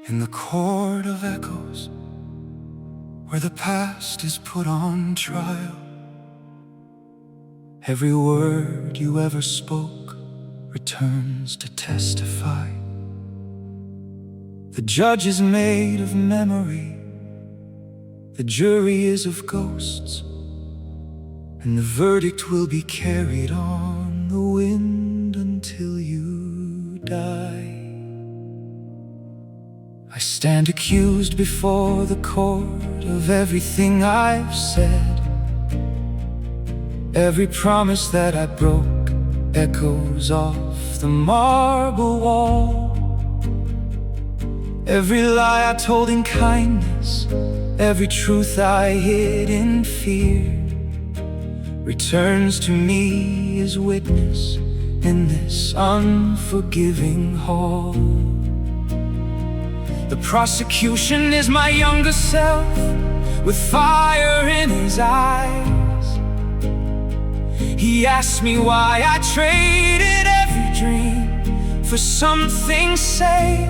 In the court of echoes, where the past is put on trial, every word you ever spoke returns to testify. The judge is made of memory, the jury is of ghosts, and the verdict will be carried on the wind until you die. I stand accused before the court of everything I've said. Every promise that I broke echoes off the marble wall. Every lie I told in kindness, every truth I hid in fear, returns to me as witness in this unforgiving hall. The prosecution is my younger self, with fire in his eyes. He asked me why I traded every dream for something safe.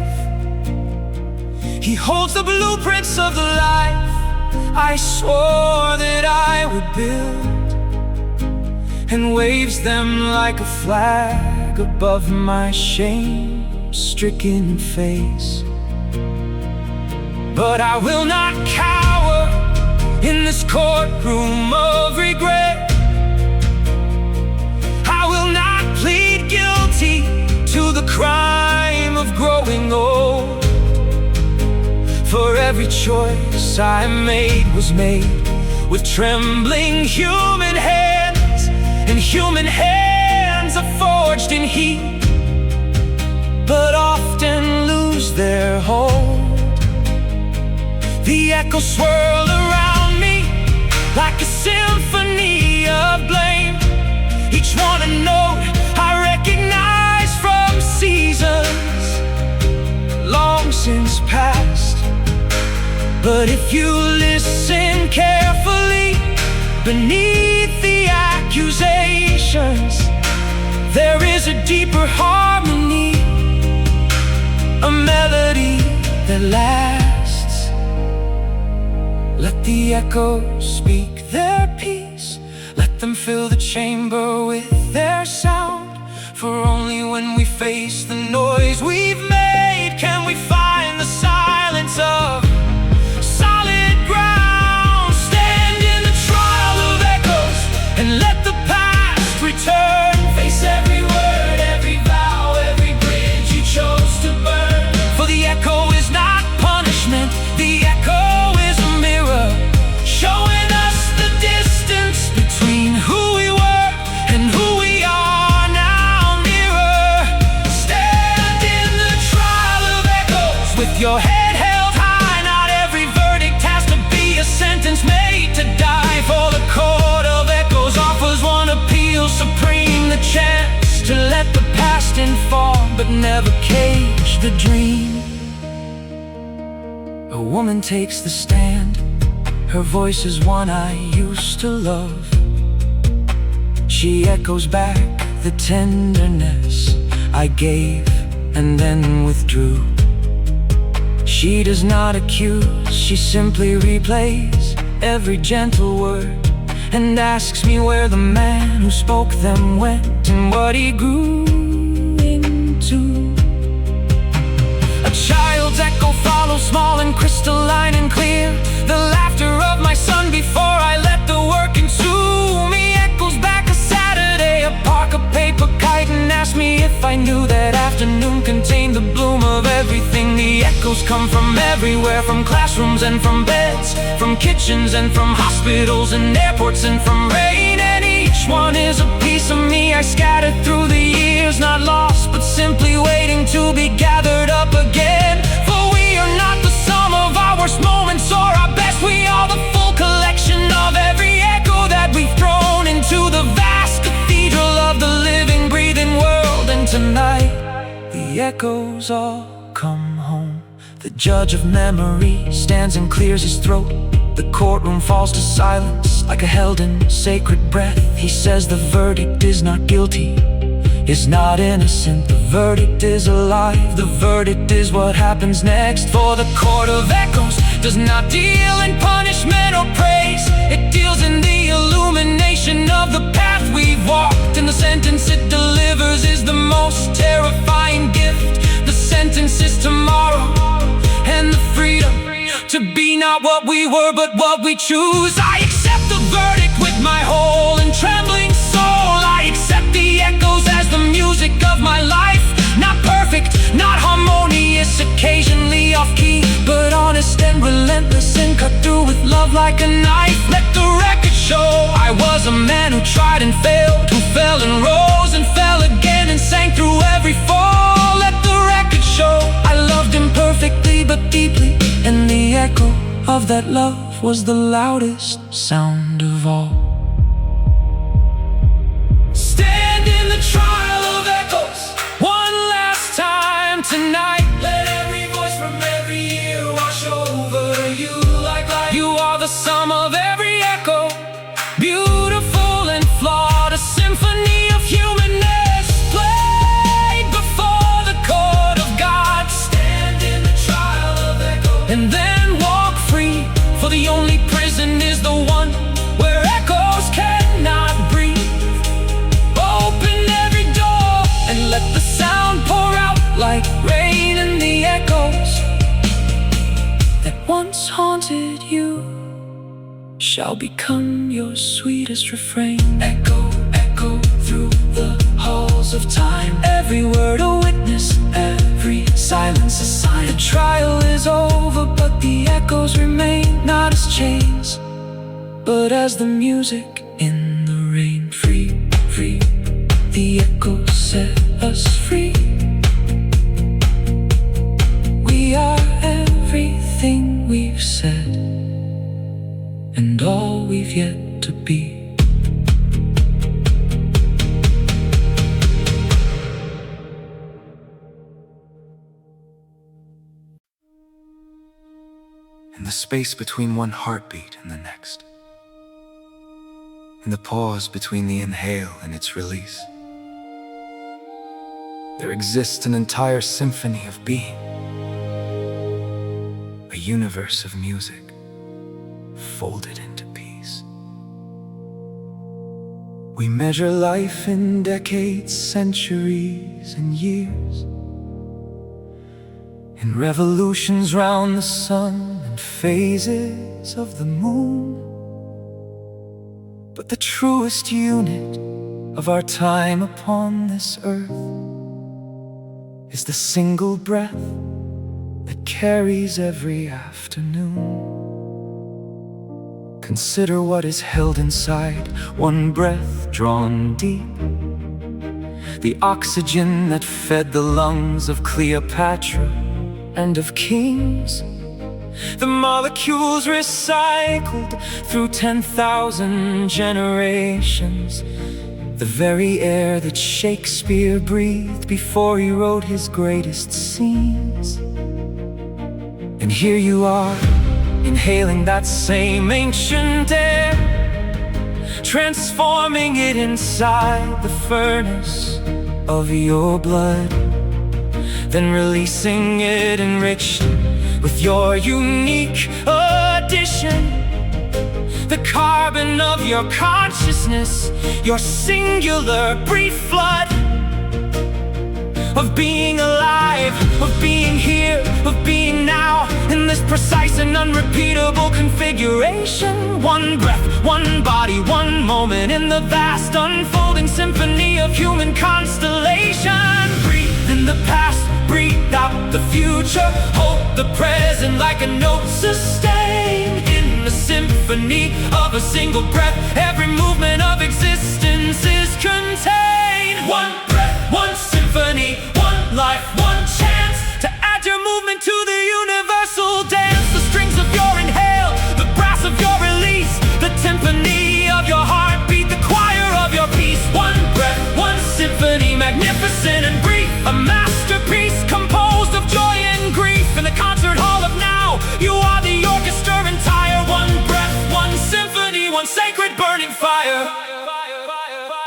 He holds the blueprints of the life I swore that I would build, and waves them like a flag above my shame-stricken face. But I will not cower in this courtroom of regret. I will not plead guilty to the crime of growing old. For every choice I made was made with trembling human hands, and human hands are forged in heat, but often lose their hold. The echoes swirl around me like a symphony of blame, each one a note I recognize from seasons long since past. But if you listen carefully, beneath the accusations, there is a deeper harmony, a melody that lasts. Let the echoes speak their peace, let them fill the chamber with their sound. For only when we face the noise we've made can we find the silence of solid ground. Stand in the trial of echoes and let the past return. Face every word, every vow, every bridge you chose to burn. For the echo is not punishment, the echo is a mirror, showing us the distance between who we were and who we are now nearer. Stand in the trial of echoes with your head held high. Not every verdict has to be a sentence made to die. For the court of echoes offers one appeal supreme, the chance to let the past inform but never cage the dream. A woman takes the stand, her voice is one I used to love. She echoes back the tenderness I gave and then withdrew. She does not accuse, she simply replays every gentle word, and asks me where the man who spoke them went and what he grew into. A child's echo follows, small and crystalline and clear. The laughter of my son before I let the work consume me echoes back a Saturday, a park, a paper kite, and asked me if I knew that afternoon contained the bloom of everything. The echoes come from everywhere, from classrooms and from beds, from kitchens and from hospitals and airports and from rain. And each one is a piece of me I scattered through the years, not lost but simply waiting to be gathered up again. For we are not the sum of our worst moments or our best, we are the full collection of every echo that we've thrown into the vast cathedral of the living, breathing world. And tonight the echoes all come home. The judge of memory stands and clears his throat. The courtroom falls to silence like a held in sacred breath. He says the verdict is not guilty, is not innocent. The verdict is alive. The verdict is what happens next. For the court of echoes does not deal in punishment or praise. It deals in the illumination of the path we've walked. And the sentence it delivers is the most terrifying gift. The sentence is tomorrow, and the freedom to be not what we were but what we choose. I accept the verdict with my whole and trembling soul. I accept the echoes as the music of my life. Not perfect, not harmonious, occasionally off key, but honest and relentless and cut through with love like a knife. Let the record show I was a man who tried and failed, who fell and rose and fell again and sang through every fall. Let the record show I loved imperfectly but deeply, and the echo of that love was the loudest sound of all. Stand in the trial of echoes one last time tonight. Let every voice from every year wash over you like light. You are the sum of every echo, beautiful and flawed, a symphony of humanness played before the court of God. Stand in the trial of echoes and then walk free, for the only prison is the one where echoes cannot breathe. Open every door and let the sound pour out like rain, and the echoes that once haunted you shall become your sweetest refrain. Echo, echo through the halls of time. Every word a witness, every silence a sign. The trial is over, but the echoes remain, not as chains, but as the music in the rain. Free, free, the echoes set us free. We are everything we've said and all we've yet to be. In the space between one heartbeat and the next, in the pause between the inhale and its release, there exists an entire symphony of being, a universe of music folded into peace. We measure life in decades, centuries, and years, in revolutions round the sun and phases of the moon. But the truest unit of our time upon this earth is the single breath that carries every afternoon. Consider what is held inside one breath drawn deep, the oxygen that fed the lungs of Cleopatra and of kings, the molecules recycled through 10,000 generations, the very air that Shakespeare breathed before he wrote his greatest scenes. And here you are, inhaling that same ancient air, transforming it inside the furnace of your blood, then releasing it enriched with your unique addition, the carbon of your consciousness, your singular brief flood of being alive, of being here, of being now, in this precise and unrepeatable configuration. One breath, one body, one moment in the vast unfolding symphony of human constellation. Breathe in the past, breathe out the future, hold the present like a note sustained in the symphony of a single breath. Every movement of existence is contained. One breath, one symphony, one life, one chance to add your movement to the universal dance. The strings of your inhale, the brass of your release, the timpani of your heartbeat, the choir of your peace. One breath, one symphony, magnificent and brief, a masterpiece composed of joy and grief. In the concert hall of now, you are the orchestra entire. One breath, one symphony, one sacred burning fire.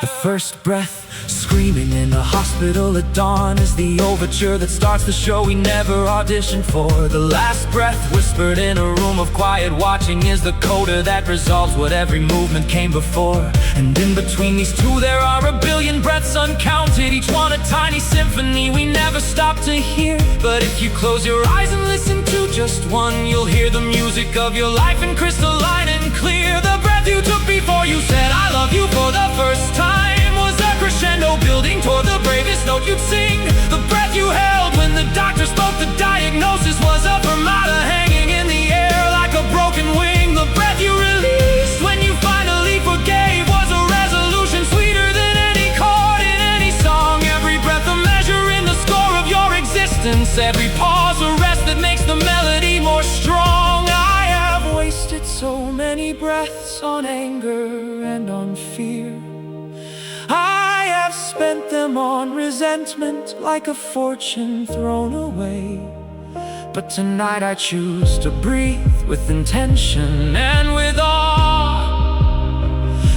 The first breath, screaming in a hospital at dawn is the overture that starts the show we never auditioned for. The last breath whispered in a room of quiet watching is the coda that resolves what every movement came before. And in between these two there are a billion breaths uncounted, each one a tiny symphony we never stop to hear. But if you close your eyes and listen to just one, you'll hear the music of your life in crystalline and clear. The breath you took before you said I love you for the first time was a crescendo building toward the bravest note you'd sing. The breath you held when the doctor spoke the diagnosis was a fermata hanging in the air like a broken wing. The breath you released when you finally forgave was a resolution sweeter than any chord in any song. Every breath a measure in the score of your existence, every pause a rest that makes the melody more strong. I have wasted so many breaths on anger and on fear. I have spent them on resentment like a fortune thrown away. But tonight I choose to breathe with intention and with awe,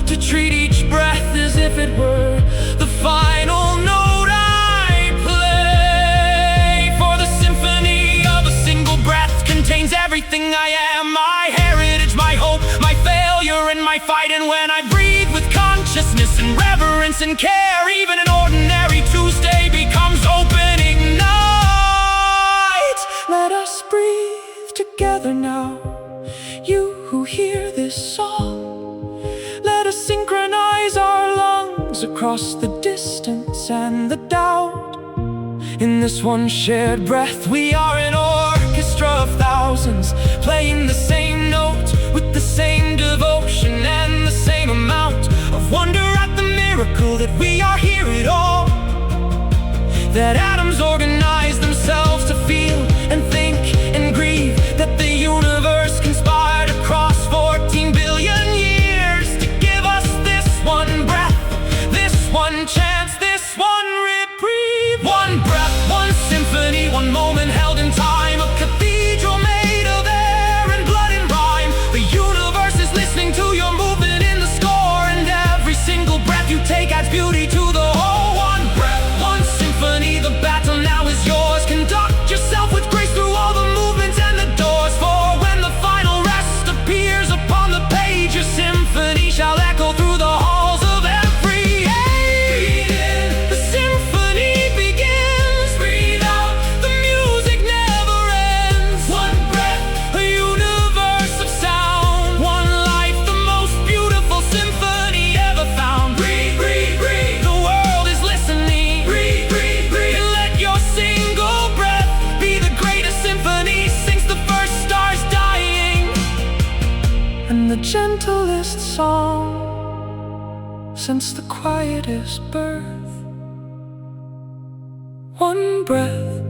to treat each breath as if it were the final note I play. For the symphony of a single breath contains everything I am, my heritage, my hope, my failure and my fight. And when I breathe with consciousness and reverence and care, even an ordinary Tuesday becomes opening night. Let us breathe together now, you who hear this song. Let us synchronize our lungs across the distance and the doubt. In this one shared breath we are an orchestra of thousands, playing the same note with the same devotion and the same amount of wonder at the miracle that we are here at all. That atoms organize themselves to feel and think and grieve, that the universe conspired across 14 billion years to give us this one breath, this one chance, this one reprieve. One breath, one symphony, one moment held in time, a cathedral made of air and blood and rhyme. The universe is listening to your movement in the score, and every single breath you take adds beauty to the whole. One breath, one symphony, the battle now is yours. Conduct yourself with grace through all the movements and the doors, for when the final rest appears upon the page, your symphony shall echo through the halls of every age. Breathe in, the symphony begins. Breathe out, the music never ends. One breath, a universe of sound. One life, the most beautiful symphony ever found. Breathe, breathe, breathe, the world is listening. Breathe, breathe, breathe, and let your single breath be the greatest symphony since the first stars dying, and the gentlest song since the quietest birth. One breath,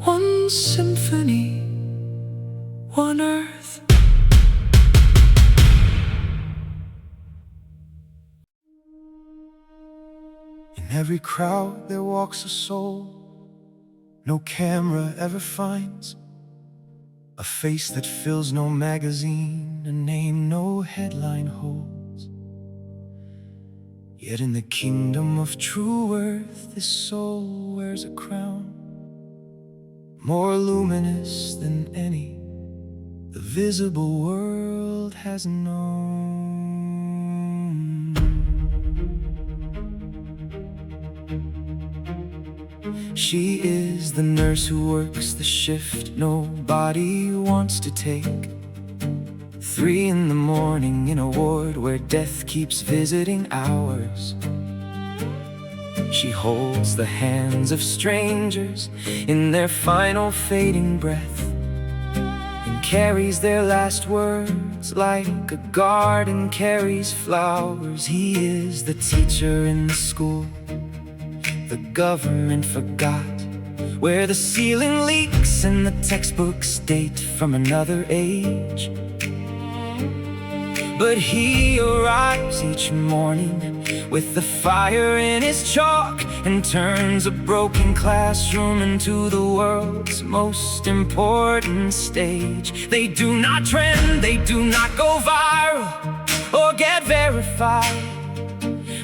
one symphony, one earth. In every crowd there walks a soul no camera ever finds, a face that fills no magazine, a name no headline holds. Yet in the kingdom of true worth, this soul wears a crown more luminous than any the visible world has known. She is the nurse who works the shift nobody wants to take. 3 in the morning in a ward where death keeps visiting ours. She holds the hands of strangers in their final fading breath, and carries their last words like a garden carries flowers. He is the teacher in the school the government forgot, where the ceiling leaks and the textbooks date from another age. But he arrives each morning with the fire in his chalk, and turns a broken classroom into the world's most important stage. They do not trend, they do not go viral or get verified.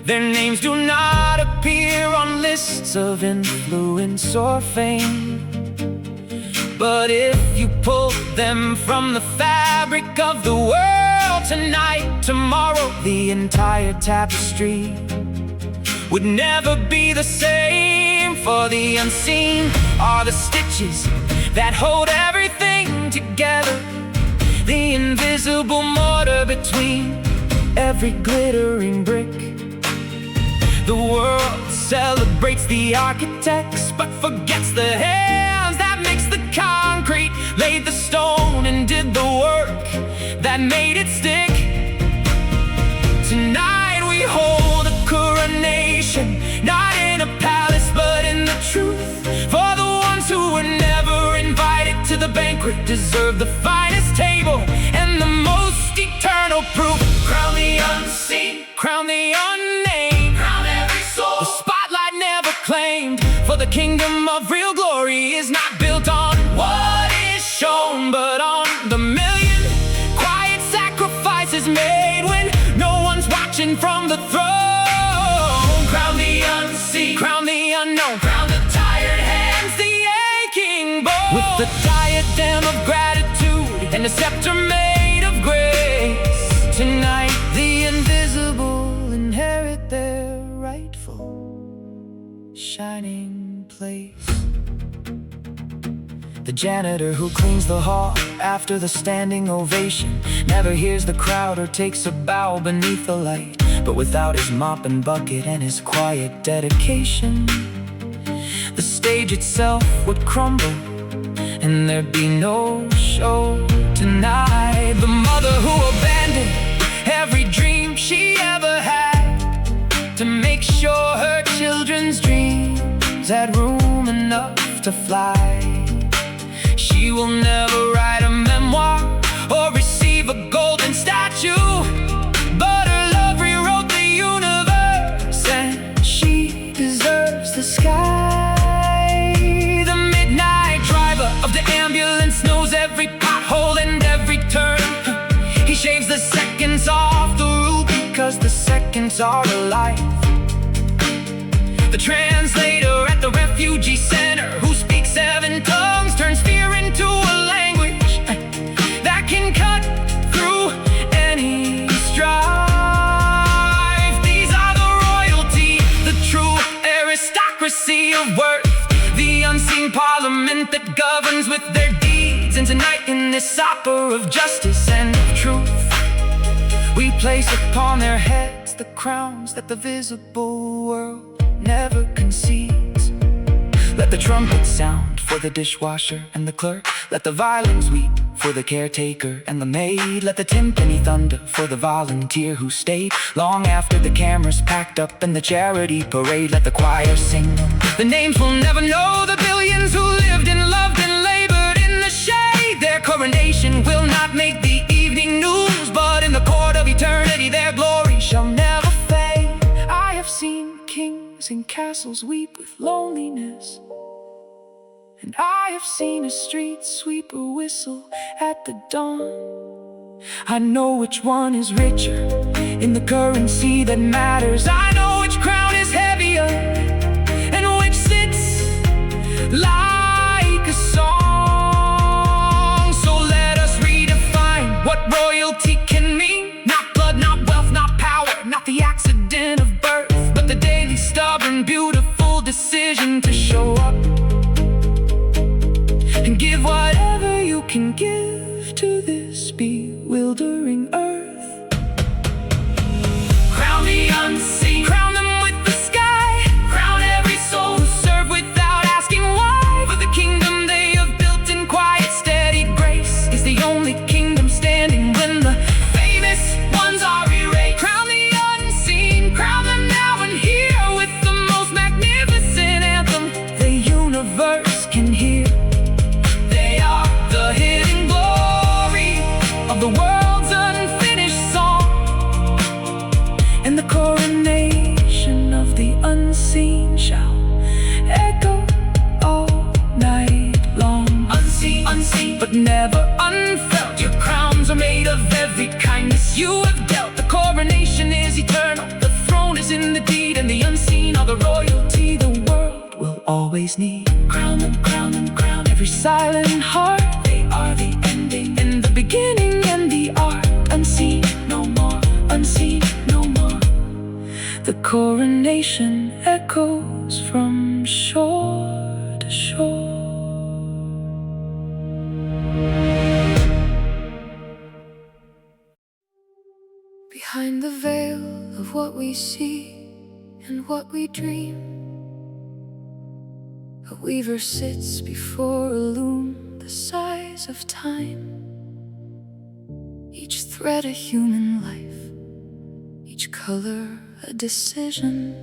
Their names do not appear on lists of influence or fame. But if you pull them from the fabric of the world tonight, tomorrow, the entire tapestry would never be the same. For the unseen are the stitches that hold everything together, the invisible mortar between every glittering brick. The world celebrates the architects, but forgets the hands that mixed the concrete, laid the stone and did the work that made it stick. Tonight we hold a coronation, not in a palace but in the truth. For the ones who were never invited to the banquet deserve the finest table and the most eternal proof. Crown the unseen, crown the unnamed, crown every soul the spotlight never claimed. For the kingdom of real glory is not built on what is shown, but on the million quiet sacrifices made when no one's watching from the throne. Crown the unseen, crown the unknown, crown the tired hands, the aching bones, with the diadem of gratitude and the scepter made of grace. Tonight the invisible inherit their rightful shining place. The janitor who cleans the hall after the standing ovation never hears the crowd or takes a bow beneath the light. But without his mop and bucket and his quiet dedication, the stage itself would crumble and there'd be no show tonight. The mother who abandoned every dream she ever had to make sure her children's dreams had room enough to fly. She will never write a memoir or receive a golden statue, but her love rewrote the universe and she deserves the sky. The midnight driver of the ambulance knows every pothole and every turn. He shaves the seconds off the route because the seconds are alive. The translator at the refugee center who speaks 7 tongues turns fear into a language that can cut through any strife. These are the royalty, the true aristocracy of worth, the unseen parliament that governs with their deeds. And tonight in this opera of justice and of truth, we place upon their heads the crowns that the visible world never concedes. Let the trumpet sound for the dishwasher and the clerk. Let the violins weep for the caretaker and the maid. Let the timpani thunder for the volunteer who stayed long after the cameras packed up and the charity parade. Let the choir sing the names we'll never know, the billions who lived and loved and labored in the shade. Their coronation will not make the evening news, but in the court of eternity their glory shall never fade. I have seen kings and castles weep with loneliness, and I have seen a street sweeper whistle at the dawn. I know which one is richer in the currency that matters. I know which crown is heavier and which sits like a song. So let us redefine what royalty can mean. Not blood, not wealth, not power, not the accident of birth, but the daily stubborn, beautiful decision to show up and give whatever you can give to this bewildering earth. Crown the unseen, crown them with the sky, crown every soul who serve without asking why. For the kingdom they have built in quiet, steady grace is the only kingdom standing when the famous ones are erased. Crown the unseen, crown them now and here with the most magnificent anthem the universe can hear. The hidden glory of the world's unfinished song, and the coronation of the unseen shall echo all night long. Unseen, unseen, but never unfelt. Your crowns are made of every kindness you have dealt. The coronation is eternal, the throne is in the royalty the world will always need. Crown them, crown them, crown every silent heart. They are the ending and the beginning and the art. Unseen, no more, unseen, no more. The coronation echoes from shore to shore. Behind the veil of what we see and what we dream, a weaver sits before a loom the size of time. Each thread a human life, each color a decision,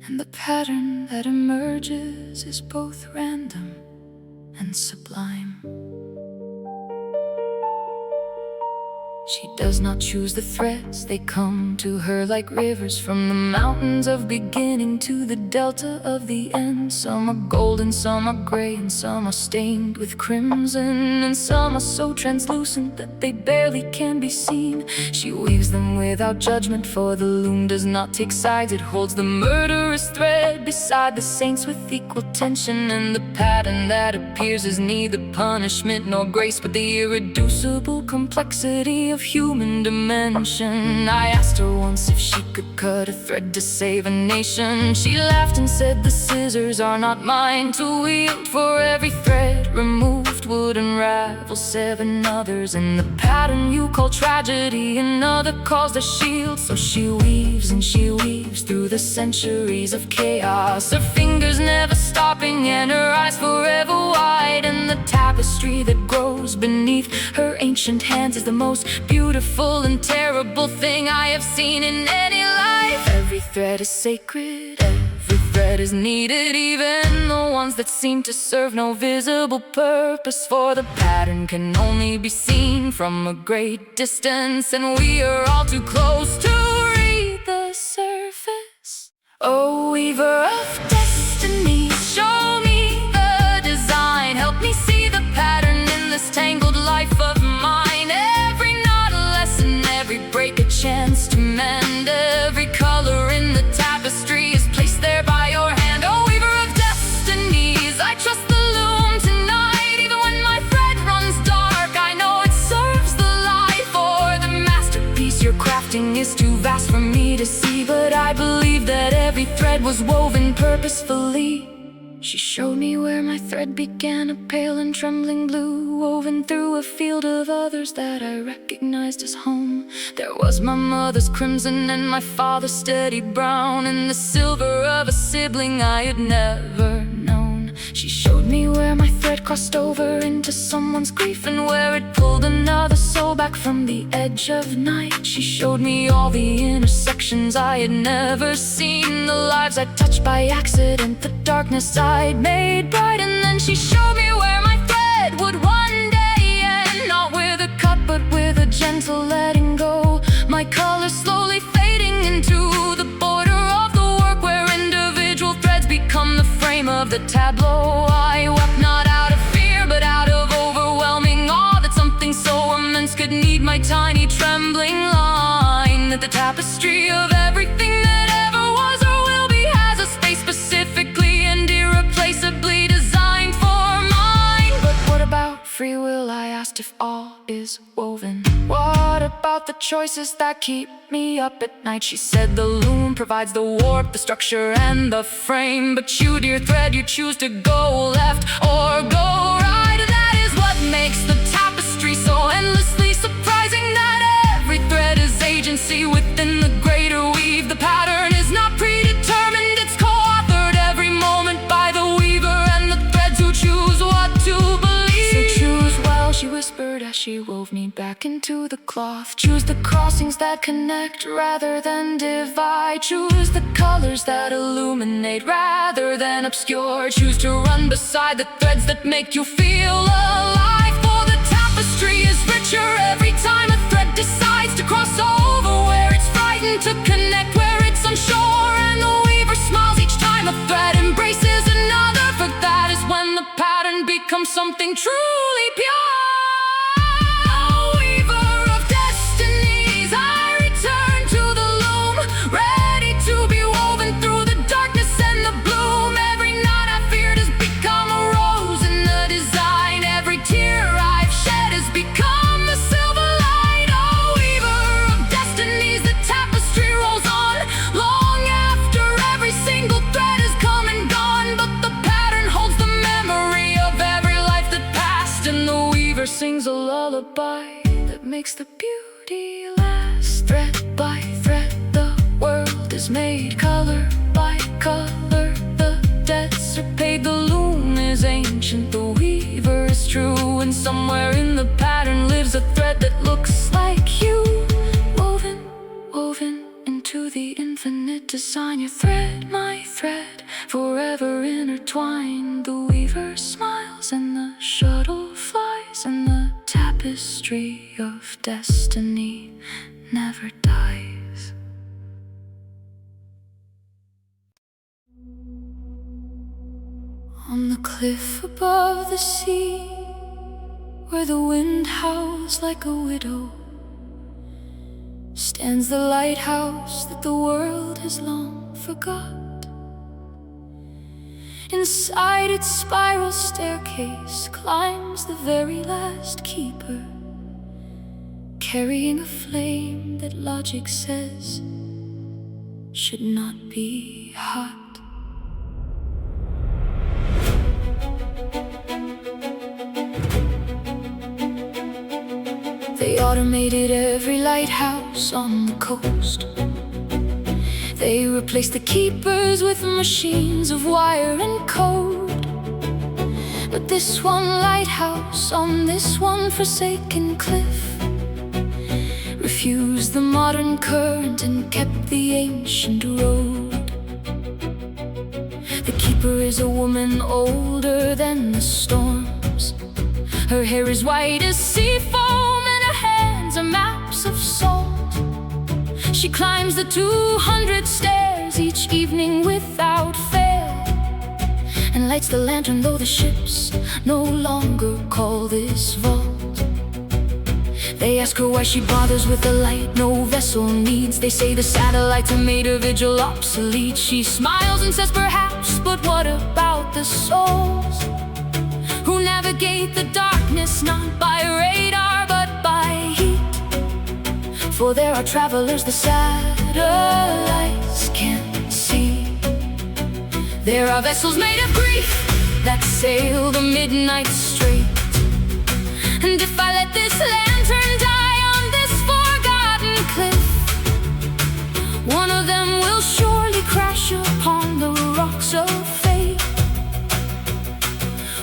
and the pattern that emerges is both random and sublime. She does not choose the threads, they come to her like rivers from the mountains of beginning to the delta of the end. Some are golden, some are gray, and some are stained with crimson, and some are so translucent that they barely can be seen. She weaves them without judgment, for the loom does not take sides. It holds the murderous thread beside the saints with equal tension, and the pattern that appears is neither punishment nor grace, but the irreducible complexity of human dimension. I asked her once if she could cut a thread to save a nation. She laughed and said the scissors are not mine to wield. For every thread removed would unravel 7 others, and the pattern you call tragedy another calls the shield. So she weaves and she weaves through the centuries of chaos, her fingers never stopping and her eyes forever wide. And the tapestry that grows beneath her ancient hands is the most beautiful and terrible thing I have seen in any life. Every thread is sacred, every thread is needed, even the ones that seem to serve no visible purpose. For the pattern can only be seen from a great distance, and we are all too close to read the surface. Oh, weaver of destiny, show me the design. Help me see the pattern in this tangled life of mine. Every break a chance to mend. Every color in the tapestry is placed there by your hand. Oh, weaver of destinies, I trust the loom tonight. Even when my thread runs dark, I know it serves the life. Or the masterpiece you're crafting is too vast for me to see, but I believe that every thread was woven purposefully. She showed me where my thread began, a pale and trembling blue, woven through a field of others that I recognized as home. There was my mother's crimson and my father's steady brown, and the silver of a sibling I had never known. She showed me where my thread crossed over into someone's grief, and where it pulled another soul back from the edge of night. She showed me all the intersections I had never seen, the lives I'd touched by accident, the darkness I'd made bright. And then she showed me where my thread would one day end, not with a cut but with a gentle letting go. My color slowly fading into the border of the work, where individual threads become the frame of the tableau. I wept not out of fear but out of overwhelming awe, that something so immense could need my tiny trembling line. That the tapestry of everything that ever was or will be has a space specifically and irreplaceably designed for mine. But what about free will, I asked, if all is woven? What about the choices that keep me up at night? She said the loom provides the warp, the structure and the frame, but you, dear thread, you choose to go left or go right. That is what makes the tapestry so endlessly surprising, that every thread is agency within the greater weave. The pattern is not predetermined, it's co-authored every moment by the weaver and the threads who choose what to believe. So choose well, she whispered as she wove me back into the cloth. Choose the crossings that connect rather than divide. Choose the colors that illuminate rather than obscure. Choose to run beside the threads that make you feel alive. For the tapestry is richer every time a thread decides to cross over, where it's frightened to connect, where it's unsure, and the weaver smiles each time a thread embraces another. For that is when the pattern becomes something truly pure. Ready to be woven lullaby that makes the beauty last. Thread by thread the world is made, color by color the debts are paid. The loom is ancient, the weaver is true, and somewhere in the pattern lives a thread that looks like you. Woven, woven into the infinite design, your thread, my thread, forever intertwined. The weaver smiles and the shuttle flies, and the tapestry of destiny never dies. On the cliff above the sea, where the wind howls like a widow, stands the lighthouse that the world has long forgot. Inside its spiral staircase climbs the very last keeper, carrying a flame that logic says should not be hot. They automated every lighthouse on the coast. They replaced the keepers with machines of wire and code. But this one lighthouse on this one forsaken cliff refused the modern current and kept the ancient road. The keeper is a woman older than the storms. Her hair is white as sea foam and her hands are maps of salt. She climbs the 200 stairs each evening without fail, and lights the lantern though the ships no longer call this vault. They ask her why she bothers with the light no vessel needs. They say the satellites have made her vigil obsolete. She smiles and says perhaps, but what about the souls who navigate the darkness not by radar but by heat? For there are travelers the satellites can't see. There are vessels made of grief that sail the midnight strait. And if I let this lantern die on this forgotten cliff, one of them will surely crash upon the rocks of fate.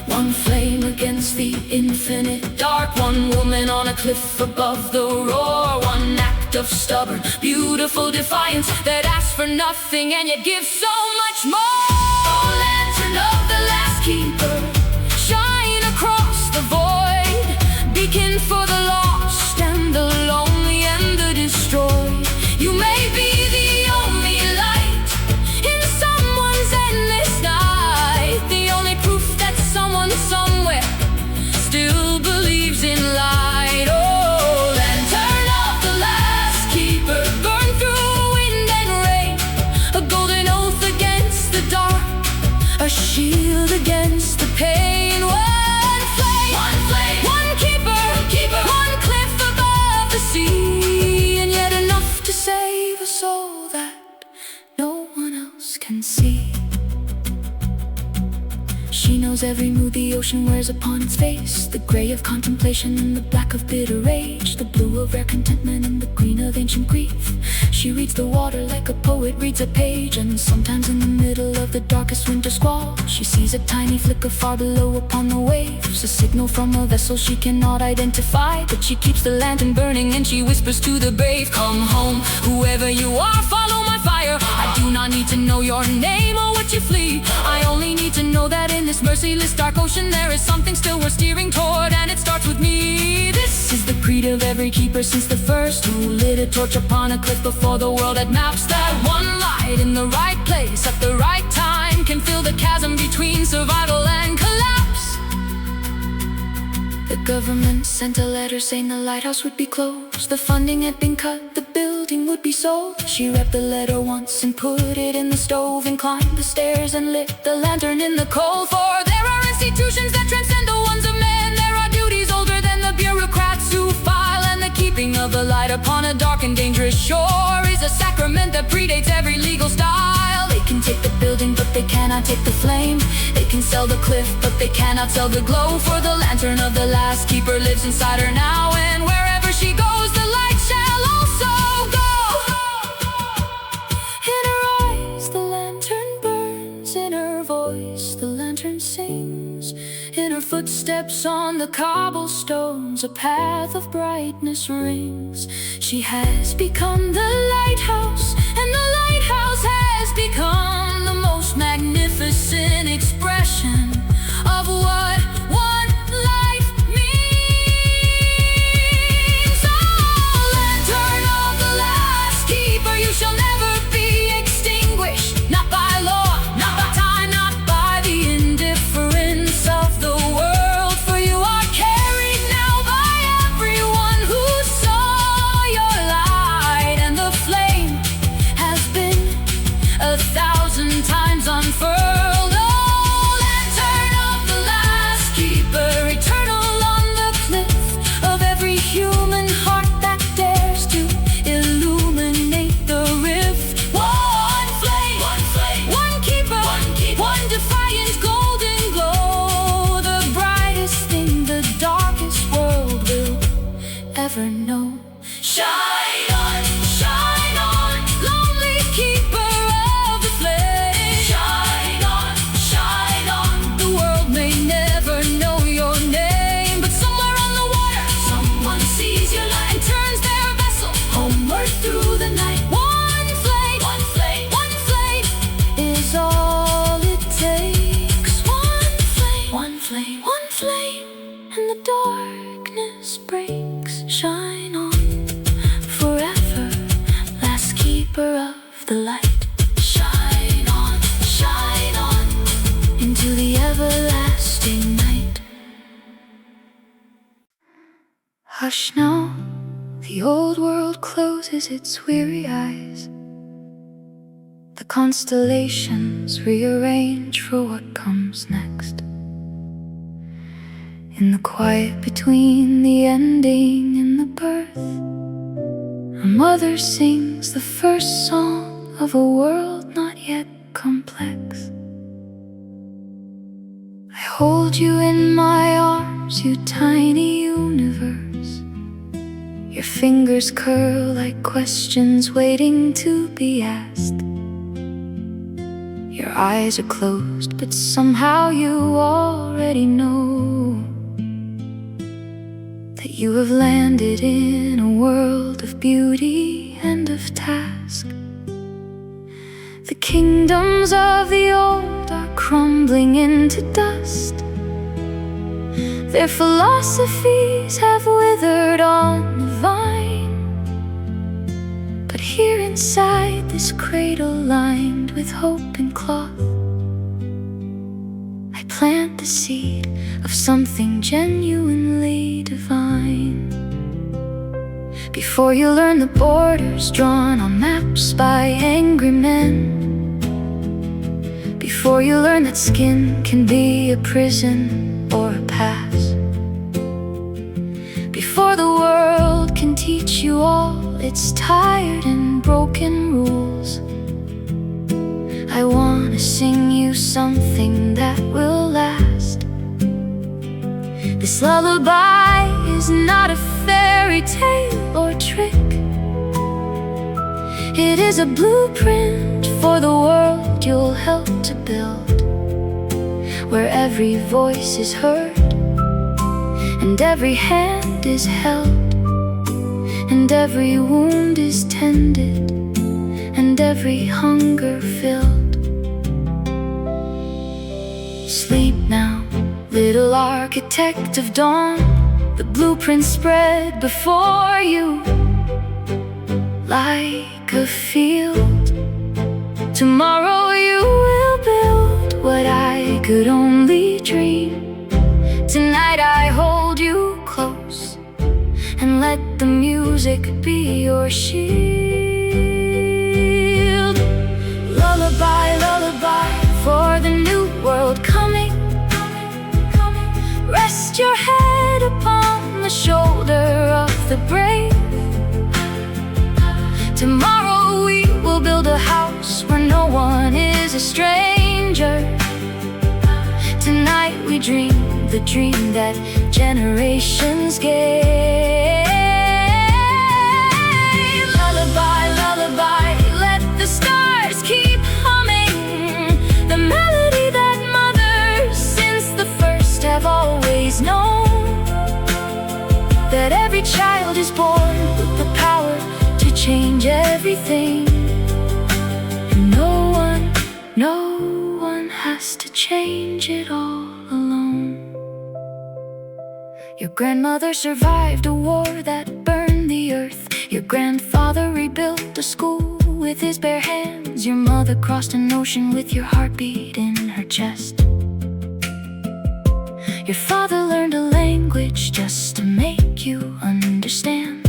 One flame against the infinite dark, one woman on a cliff above the roar. One act of stubborn, beautiful defiance that asks for nothing and yet gives so much more. Oh, lantern of the last keeper, shine across the void, beacon for the lost and the lonely and the destroyed. You may be the only light in someone's endless night, the only proof that someone somewhere still believes in light. Oh, lantern of the last keeper, burn through wind and rain, a golden oath against the dark, a shield against the pain. One flame, one keeper, one cliff above the sea, and yet enough to save a soul that no one else can see. She knows every mood the ocean wears upon its face, the gray of contemplation and the black of bitter rage, the blue of rare contentment and the green of ancient grief. She reads the water like a poet reads a page, and sometimes in the middle of the darkest winter squall, she sees a tiny flicker far below upon the waves, a signal from a vessel she cannot identify. But she keeps the lantern burning and she whispers to the brave, come home, whoever you are, follow my fire. I do not need to know your name or what you flee, I only need to know that in this merciless dark ocean there is something still worth steering toward, and it starts with me. This is the creed of every keeper since the first, who lit a torch upon a cliff before the world had maps. That one light in the right place at the right time can fill the chasm between survival and collapse. The government sent a letter saying the lighthouse would be closed, the funding had been cut, the building would be sold. She read the letter once and put it in the stove, and climbed the stairs and lit the lantern in the cold. For there are institutions that transcend the ones of men, there are duties older than the bureaucrats who file, and the keeping of the light upon a dark and dangerous shore is a sacrament that predates every legal style. They can take the building but they cannot take the flame. They can sell the cliff, but they cannot sell the glow. For the lantern of the last keeper lives inside her now, and wherever she goes, the light shall also go. In her eyes, the lantern burns. In her voice, the lantern sings. In her footsteps on the cobblestones, a path of brightness rings. She has become the lighthouse, and the lighthouse has become the most magnificent expression of what one life means. Oh, lantern of the last keeper, you shall never be extinguished, not by law, not by time, not by the indifference of the world. For you are carried now by everyone who saw your light, and the flame has been 1,000 times unfurled. Oh, lantern of the last keeper, eternal on the cliff of every human heart that dares to illuminate the rift. One flame, one keeper, one defiant golden glow, the brightest thing the darkest world will ever know. Shine on, lonely keeper of the flame. Shine on, the world may never know your name, but somewhere on the water, someone sees your light and turns their vessel homeward through the night. One flame is all it takes. One flame, and the darkness breaks. Shine on forever, last keeper of the light. Shine on, into the everlasting night. Hush now, the old world closes its weary eyes. The constellations rearrange for what comes next. In the quiet between the ending and the birth, a mother sings the first song of a world not yet complex. I hold you in my arms, you tiny universe. Your fingers curl like questions waiting to be asked. Your eyes are closed, but somehow you already know that you have landed in a world of beauty and of task. The kingdoms of the old are crumbling into dust. Their philosophies have withered on the vine, but here inside this cradle lined with hope and cloth, I plant the seed of something genuinely divine. Before you learn the borders drawn on maps by angry men, before you learn that skin can be a prison or a pass, before the world can teach you all its tired and broken rules, I wanna sing you something that will last. This lullaby is not a fairy tale or trick. It is a blueprint for the world you'll help to build, where every voice is heard, and every hand is held, and every wound is tended, and every hunger filled. Sleep now, little architect of dawn. The blueprint spread before you like a field. Tomorrow you will build what I could only dream. Tonight I hold you close and let the music be your shield. Lullaby, lullaby for the new world coming. Rest your head upon the shoulder of the brave. Tomorrow we will build a house where no one is a stranger. stranger. Tonight we dream the dream that generations gave. Lullaby, lullaby, let the stars keep humming the melody that mothers since the first have always known. That every child is born with the power to change everything. And no one has to change it all alone. Your grandmother survived a war that burned the earth. Your grandfather rebuilt a school with his bare hands. Your mother crossed an ocean with your heartbeat in her chest. Your father learned a language just to make you understand.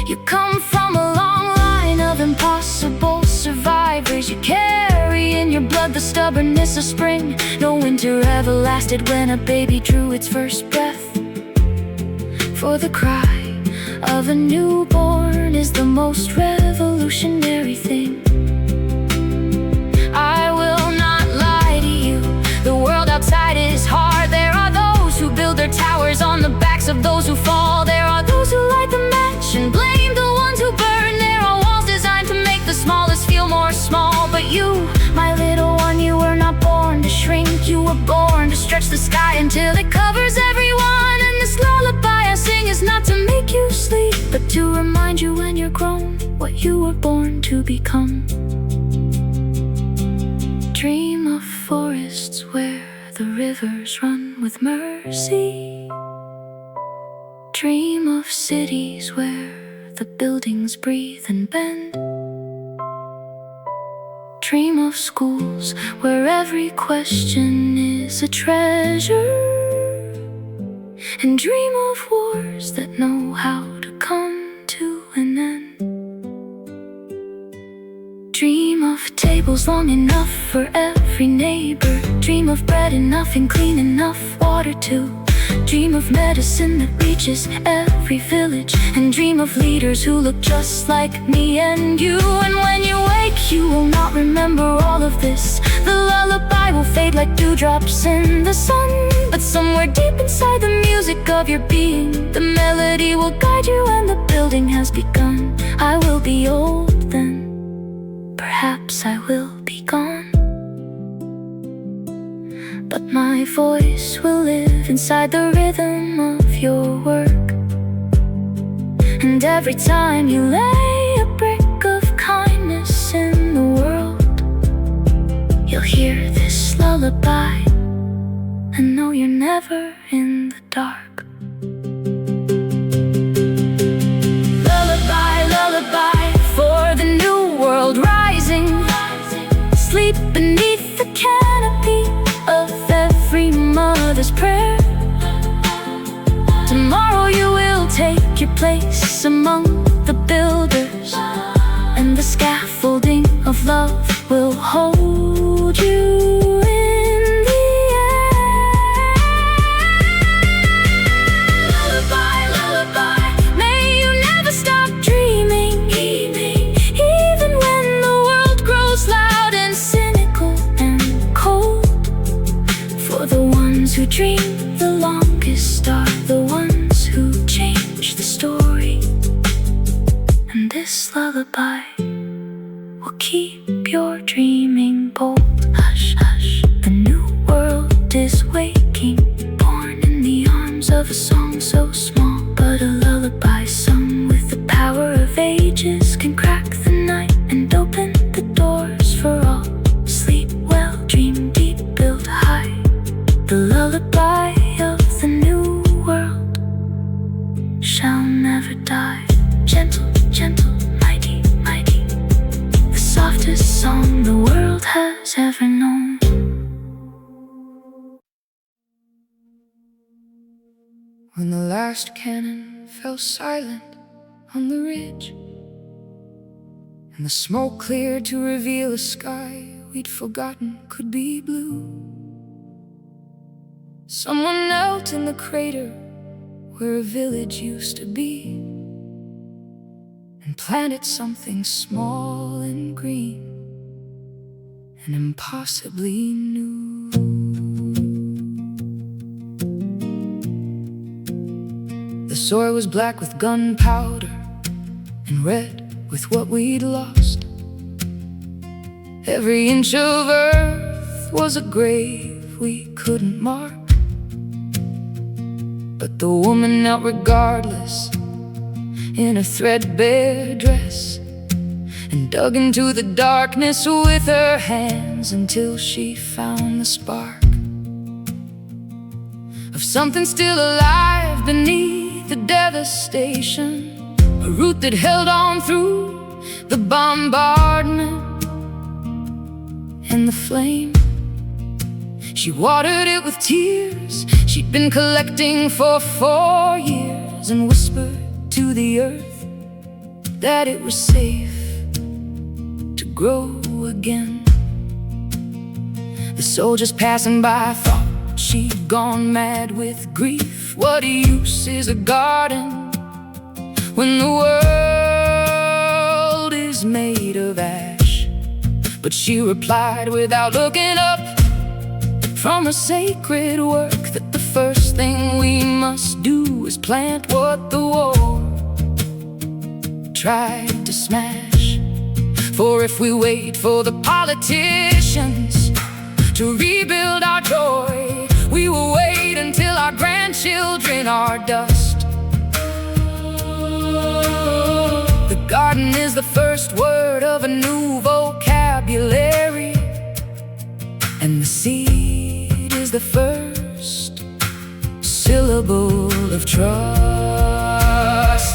You come from a long line of impossible survivors. You carry in your blood the stubbornness of spring. No winter ever lasted when a baby drew its first breath. For the cry of a newborn is the most revolutionary thing. I will not lie to you, the world outside is hard. There are those who build their towers on the backs of those who fall. There are those who light the match and blame the ones who burn. There are walls designed to make the smallest feel more small. But you, my little one, you were not born to shrink. You were born to stretch the sky until it covers everyone. And this lullaby I sing is not to make you sleep, but to remind you when you're grown what you were born to become. Dream of forests where the rivers run with mercy. Dream of cities where the buildings breathe and bend. Dream of schools where every question is a treasure. And dream of wars that know how to come to an end. Dream of tables long enough for every neighbor. Dream of bread enough and clean enough water too. Dream of medicine that reaches every village. And dream of leaders who look just like me and you. And when you wake, you will not remember all of this. The lullaby will fade like dewdrops in the sun. But somewhere deep inside the music of your being, the melody will guide you when the building has begun. I will be old then, perhaps I will be gone, but my voice will live inside the rhythm of your work. And every time you lay a brick of kindness in the world, you'll hear this lullaby and know you're never in the dark. Lullaby, lullaby for the new world rising. Sleep beneath the canopy of every mother's prayer. Tomorrow you will take your place among the builders, and the scaffolding of love will hold you in the air. Lullaby, lullaby, may you never stop dreaming, even when the world grows loud and cynical and cold. For the ones who dream the longest are the ones who change the story. And this lullaby will keep your dreaming bold. Hush, hush, the new world is waking, born in the arms of a song so small. But a lullaby sung with the power of ages can crack the night and open the doors for all. Sleep well, dream deep, build high. The lullaby of the new world shall never die. Gentle, gentle, mighty, mighty, the softest song the world has ever known. When the last cannon fell silent on the ridge, and the smoke cleared to reveal a sky we'd forgotten could be blue, someone knelt in the crater where a village used to be, and planted something small and green. and impossibly new. The soil was black with gunpowder and red with what we'd lost. Every inch of earth was a grave we couldn't mark. But the woman knelt regardless in a threadbare dress and dug into the darkness with her hands until she found the spark of something still alive beneath the devastation, a root that held on through the bombardment and the flame. She watered it with tears she'd been collecting for 4 years, and whispered to the earth that it was safe to grow again. The soldiers passing by thought she'd gone mad with grief. What use is a garden when the world is made of ash? But she replied without looking up from her sacred work that the first thing we must do is plant what the war tried to smash. For if we wait for the politicians to rebuild our joy, we will wait until our grandchildren are dust. The garden is the first word of a new vocabulary, and the seed is the first syllable of trust.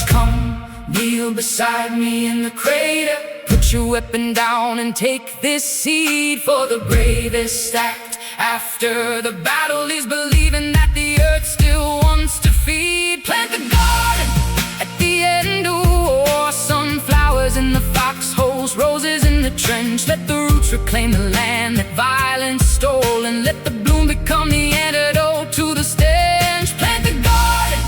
Come, kneel beside me in the crater. Put your weapon down and take this seed, for the bravest act after the battle is believing that the earth still wants to feed. Plant the garden at the end of war, sunflowers in the foxholes, roses in the trench. Let the roots reclaim the land that violence stole, and let the bloom become the antidote to the stench. Plant the garden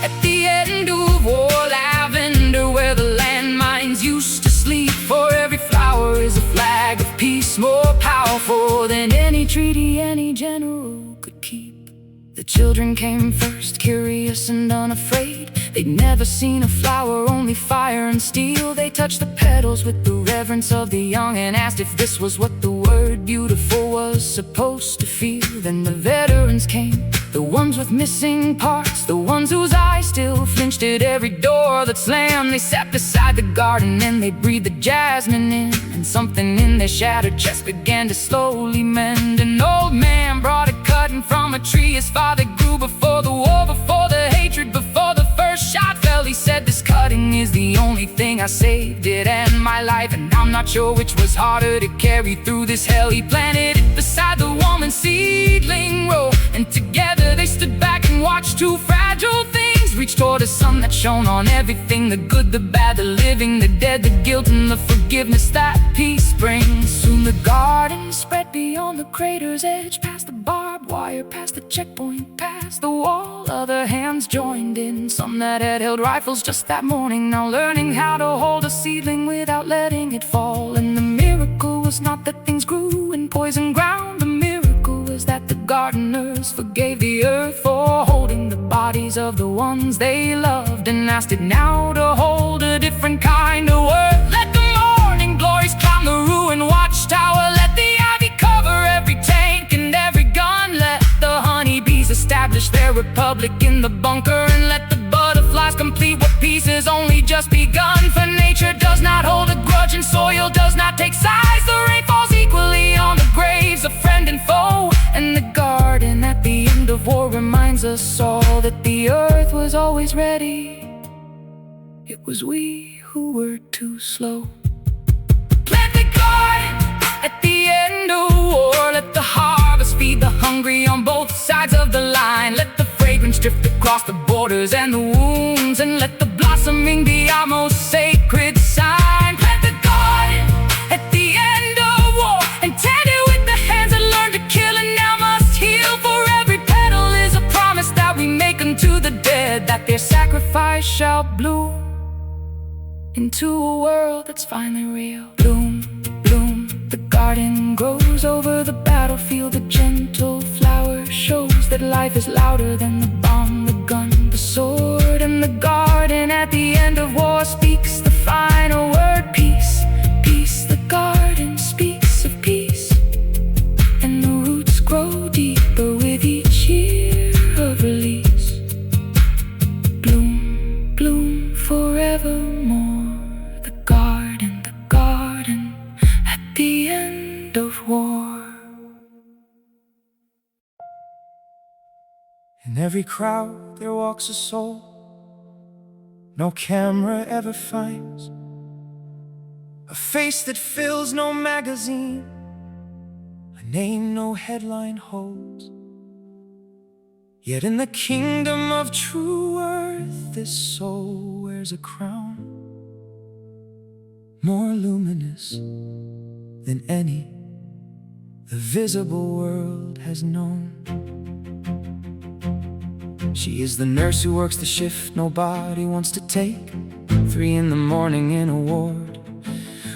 at the end of war, lavender where the landmines used to sleep. For every flower is a flag of peace, more powerful than any treaty any general could keep. The children came first, curious and unafraid. They'd never seen a flower, only fire and steel. They touched the petals with the reverence of the young and asked if this was what the word beautiful was supposed to feel. Then the veterans came, the ones with missing parts, the ones whose eyes still flinched at every door that slammed. They sat beside the garden and they breathed the jasmine in, and something in their shattered chest began to slowly mend. An old man brought a cutting from a tree his father grew before the war, before the hatred, before the first shot fell. He said, this cutting is the only thing I saved, it and my life, and I'm not sure which was harder to carry through this hell. He planted it beside the woman's seedling row, and together they stood back and watched two fragile things reach toward a sun that shone on everything, the good, the bad, the living, the dead, the guilt, and the forgiveness that peace brings. Soon the garden spread beyond the crater's edge, past the barbed wire, past the checkpoint, past the wall. Other hands joined in, some that had held rifles just that morning, now learning how to hold a seedling without letting it fall. And the miracle was not that things grew in poison ground, the miracle was that the gardeners forgave the earth for holding the bodies of the ones they loved, and asked it now to hold a different kind of world. Let the morning glories climb the ruined watchtower, let the ivy cover every tank and every gun, let the honeybees establish their republic in the bunker, and let the butterflies complete what peace has only just begun. For nature does not hold a grudge and soil does not take sides. The rain falls equally on the graves of friend and foe, and the garden at the end of war reminds us all that the earth was always ready. It was we who were too slow. Plant the garden at the end of war, let the harvest feed the hungry on both sides of the line. Let the fragrance drift across the borders and the wounds, and let the blossoming be our most sacred sign. Plant the garden at the end of war, and tend it with the hands that learned to kill and now must heal. For every petal is a promise that we make unto the dead, that their sacrifice shall bloom into a world that's finally real. Bloom, bloom, the garden garden grows over the battlefield. A gentle flower shows that life is louder than the bomb, the gun, the sword, and the garden. At the end of war speaks the final word, peace. Peace, the garden speaks of peace. And the roots grow deeper with each year of release. Bloom, bloom forevermore. The garden at the end of war. In every crowd there walks a soul no camera ever finds, a face that fills no magazine, a name no headline holds. Yet in the kingdom of true worth, this soul wears a crown more luminous than any the visible world has known. She is the nurse who works the shift nobody wants to take, 3 in the morning in a ward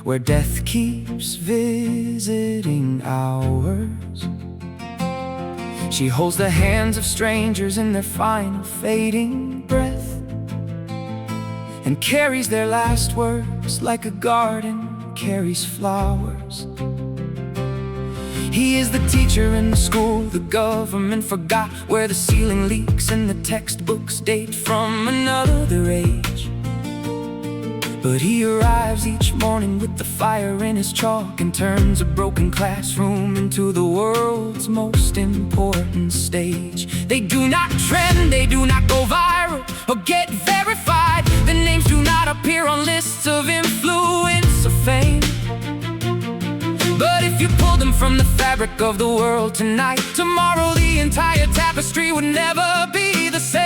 where death keeps visiting hours. She holds the hands of strangers in their final fading breath and carries their last words like a garden carries flowers. He is the teacher in the school the government forgot, where the ceiling leaks and the textbooks date from another age. But he arrives each morning with the fire in his chalk and turns a broken classroom into the world's most important stage. They do not trend, they do not go viral or get verified. The names do not appear on lists of influence or fame. But if you pull them from the fabric of the world tonight, tomorrow the entire tapestry would never be the same.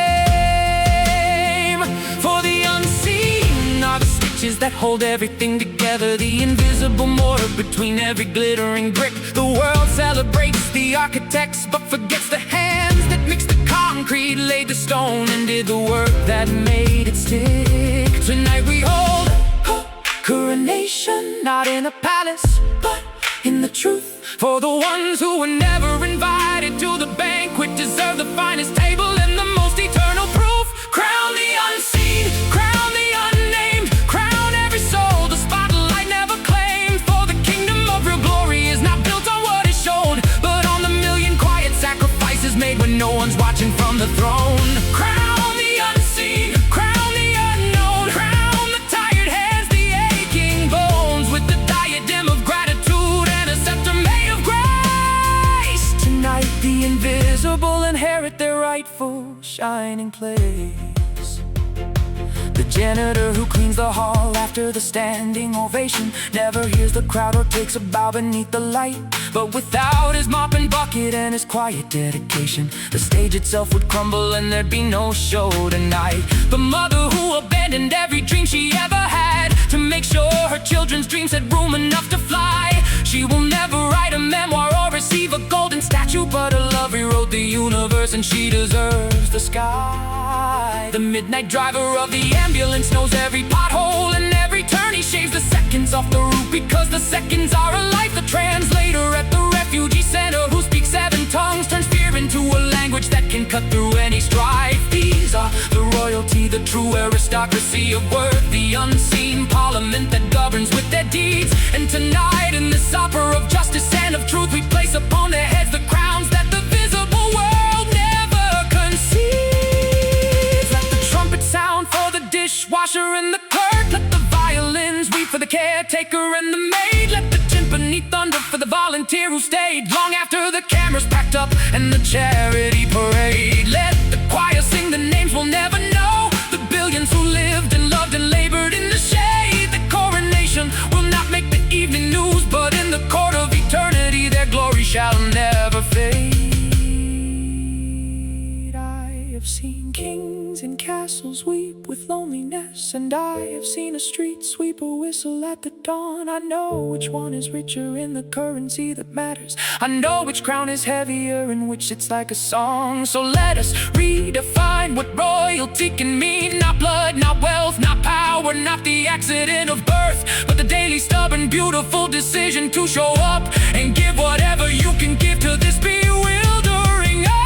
For the unseen are the stitches that hold everything together, the invisible mortar between every glittering brick. The world celebrates the architects but forgets the hands that mixed the concrete, laid the stone, and did the work that made it stick. Tonight we hold a coronation, not in a palace, but in the truth. For the ones who were never invited to the banquet deserve the finest table and the most eternal proof. Crown the unseen, crown the unnamed, crown every soul the spotlight never claimed. For the kingdom of real glory is not built on what is shown, but on the million quiet sacrifices made when no one's watching from the throne. Crown the unseen, crown the unknown, crown the tired hands, the aching bones, with the diadem of gratitude and a scepter made of grace. Tonight the invisible inherit their rightful shining place. The janitor who cleans the hall after the standing ovation never hears the crowd or takes a bow beneath the light. But without his mop and bucket and his quiet dedication, the stage itself would crumble and there'd be no show tonight. The mother who abandoned every dream she ever had to make sure her children's dreams had room enough to fly. She will never write a memoir or receive a golden statue, but her love rewrote the universe and she deserves the sky. The midnight driver of the ambulance knows every pothole and every turn. He shaves the seconds off the route because the seconds are a life. The translator at the refugee center who speaks 7 tongues turns fear into a language that can cut through any strife. These are the royalty, the true aristocracy of worth, the unseen parliament that governs with their deeds. And tonight in this opera of justice and of truth, we place upon their heads the crowns that the visible world never conceives. Let the trumpet sound for the dishwasher and the clerk, let the violins weep for the caretaker and the maid, let the timpani thunder for the volunteer who stayed long after the cameras packed up and the charity parade. Let the choir sing the names we'll never know, the billions who lived and loved and labored in the shade. The coronation will not make the evening news, but in the court of eternity their glory shall never fade. I have seen kings kings and castles weep with loneliness, and I have seen a street sweeper whistle at the dawn. I know which one is richer in the currency that matters. I know which crown is heavier and which sits like a song. So let us redefine what royalty can mean. Not blood, not wealth, not power, not the accident of birth, but the daily stubborn beautiful decision to show up and give whatever you can give to this bewildering earth.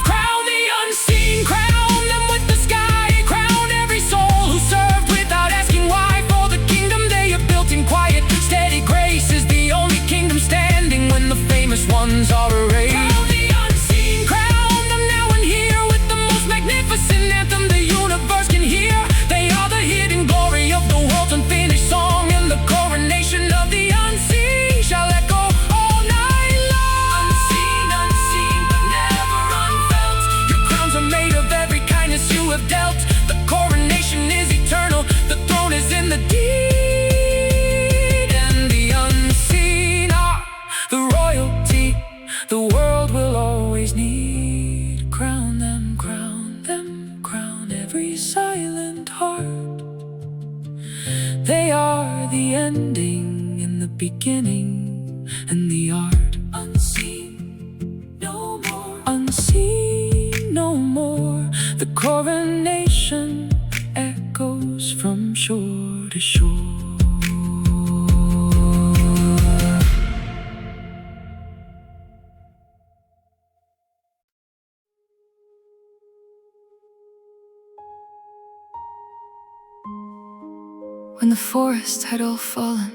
Crown the unseen, crown them with the sky, crown every soul who served without asking why. For the kingdom they have built in quiet, steady grace is the only kingdom standing when the famous ones are erased. Crown the unseen, crown them now and here with the most magnificent anthem the universe can hear. They are the hidden glory of the world's unfinished song, and the coronation of the unseen shall echo all night long. Unseen, unseen, but never unfelt. Your crowns are made of every kindness you have dealt. The coronation is eternal, the throne is in the deed, and the unseen are the royalty the world will always need. Crown them, crown them, crown every silent heart. They are the ending and the beginning, and the art unseen no more, unseen no more. The coronation echoes from shore to shore. When the forests had all fallen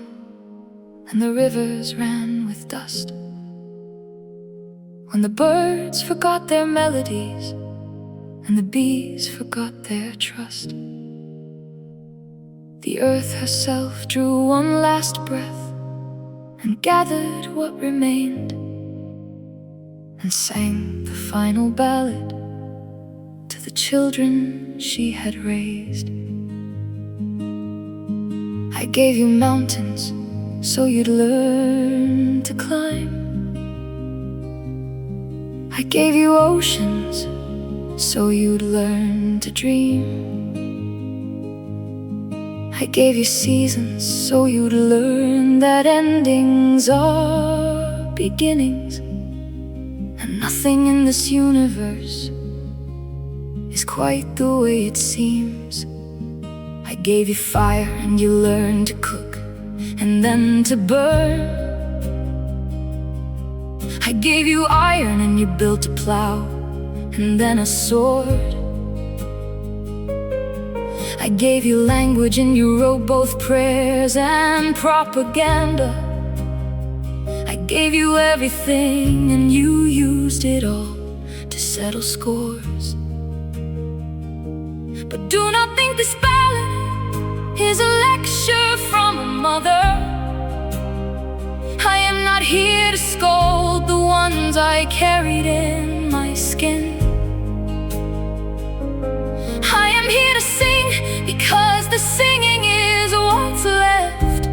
and the rivers ran with dust, when the birds forgot their melodies and the bees forgot their trust, the earth herself drew one last breath and gathered what remained and sang the final ballad to the children she had raised. I gave you mountains so you'd learn to climb. I gave you oceans so you'd learn to dream. I gave you seasons so you'd learn that endings are beginnings, and nothing in this universe is quite the way it seems. I gave you fire and you learned to cook and then to burn. I gave you iron and you built a plow and then a sword. I gave you language and you wrote both prayers and propaganda. I gave you everything and you used it all to settle scores. But do not think this ballad is a lecture from a mother. I am not here to scold the ones I carried in my skin. I am here to sing because the singing is what's left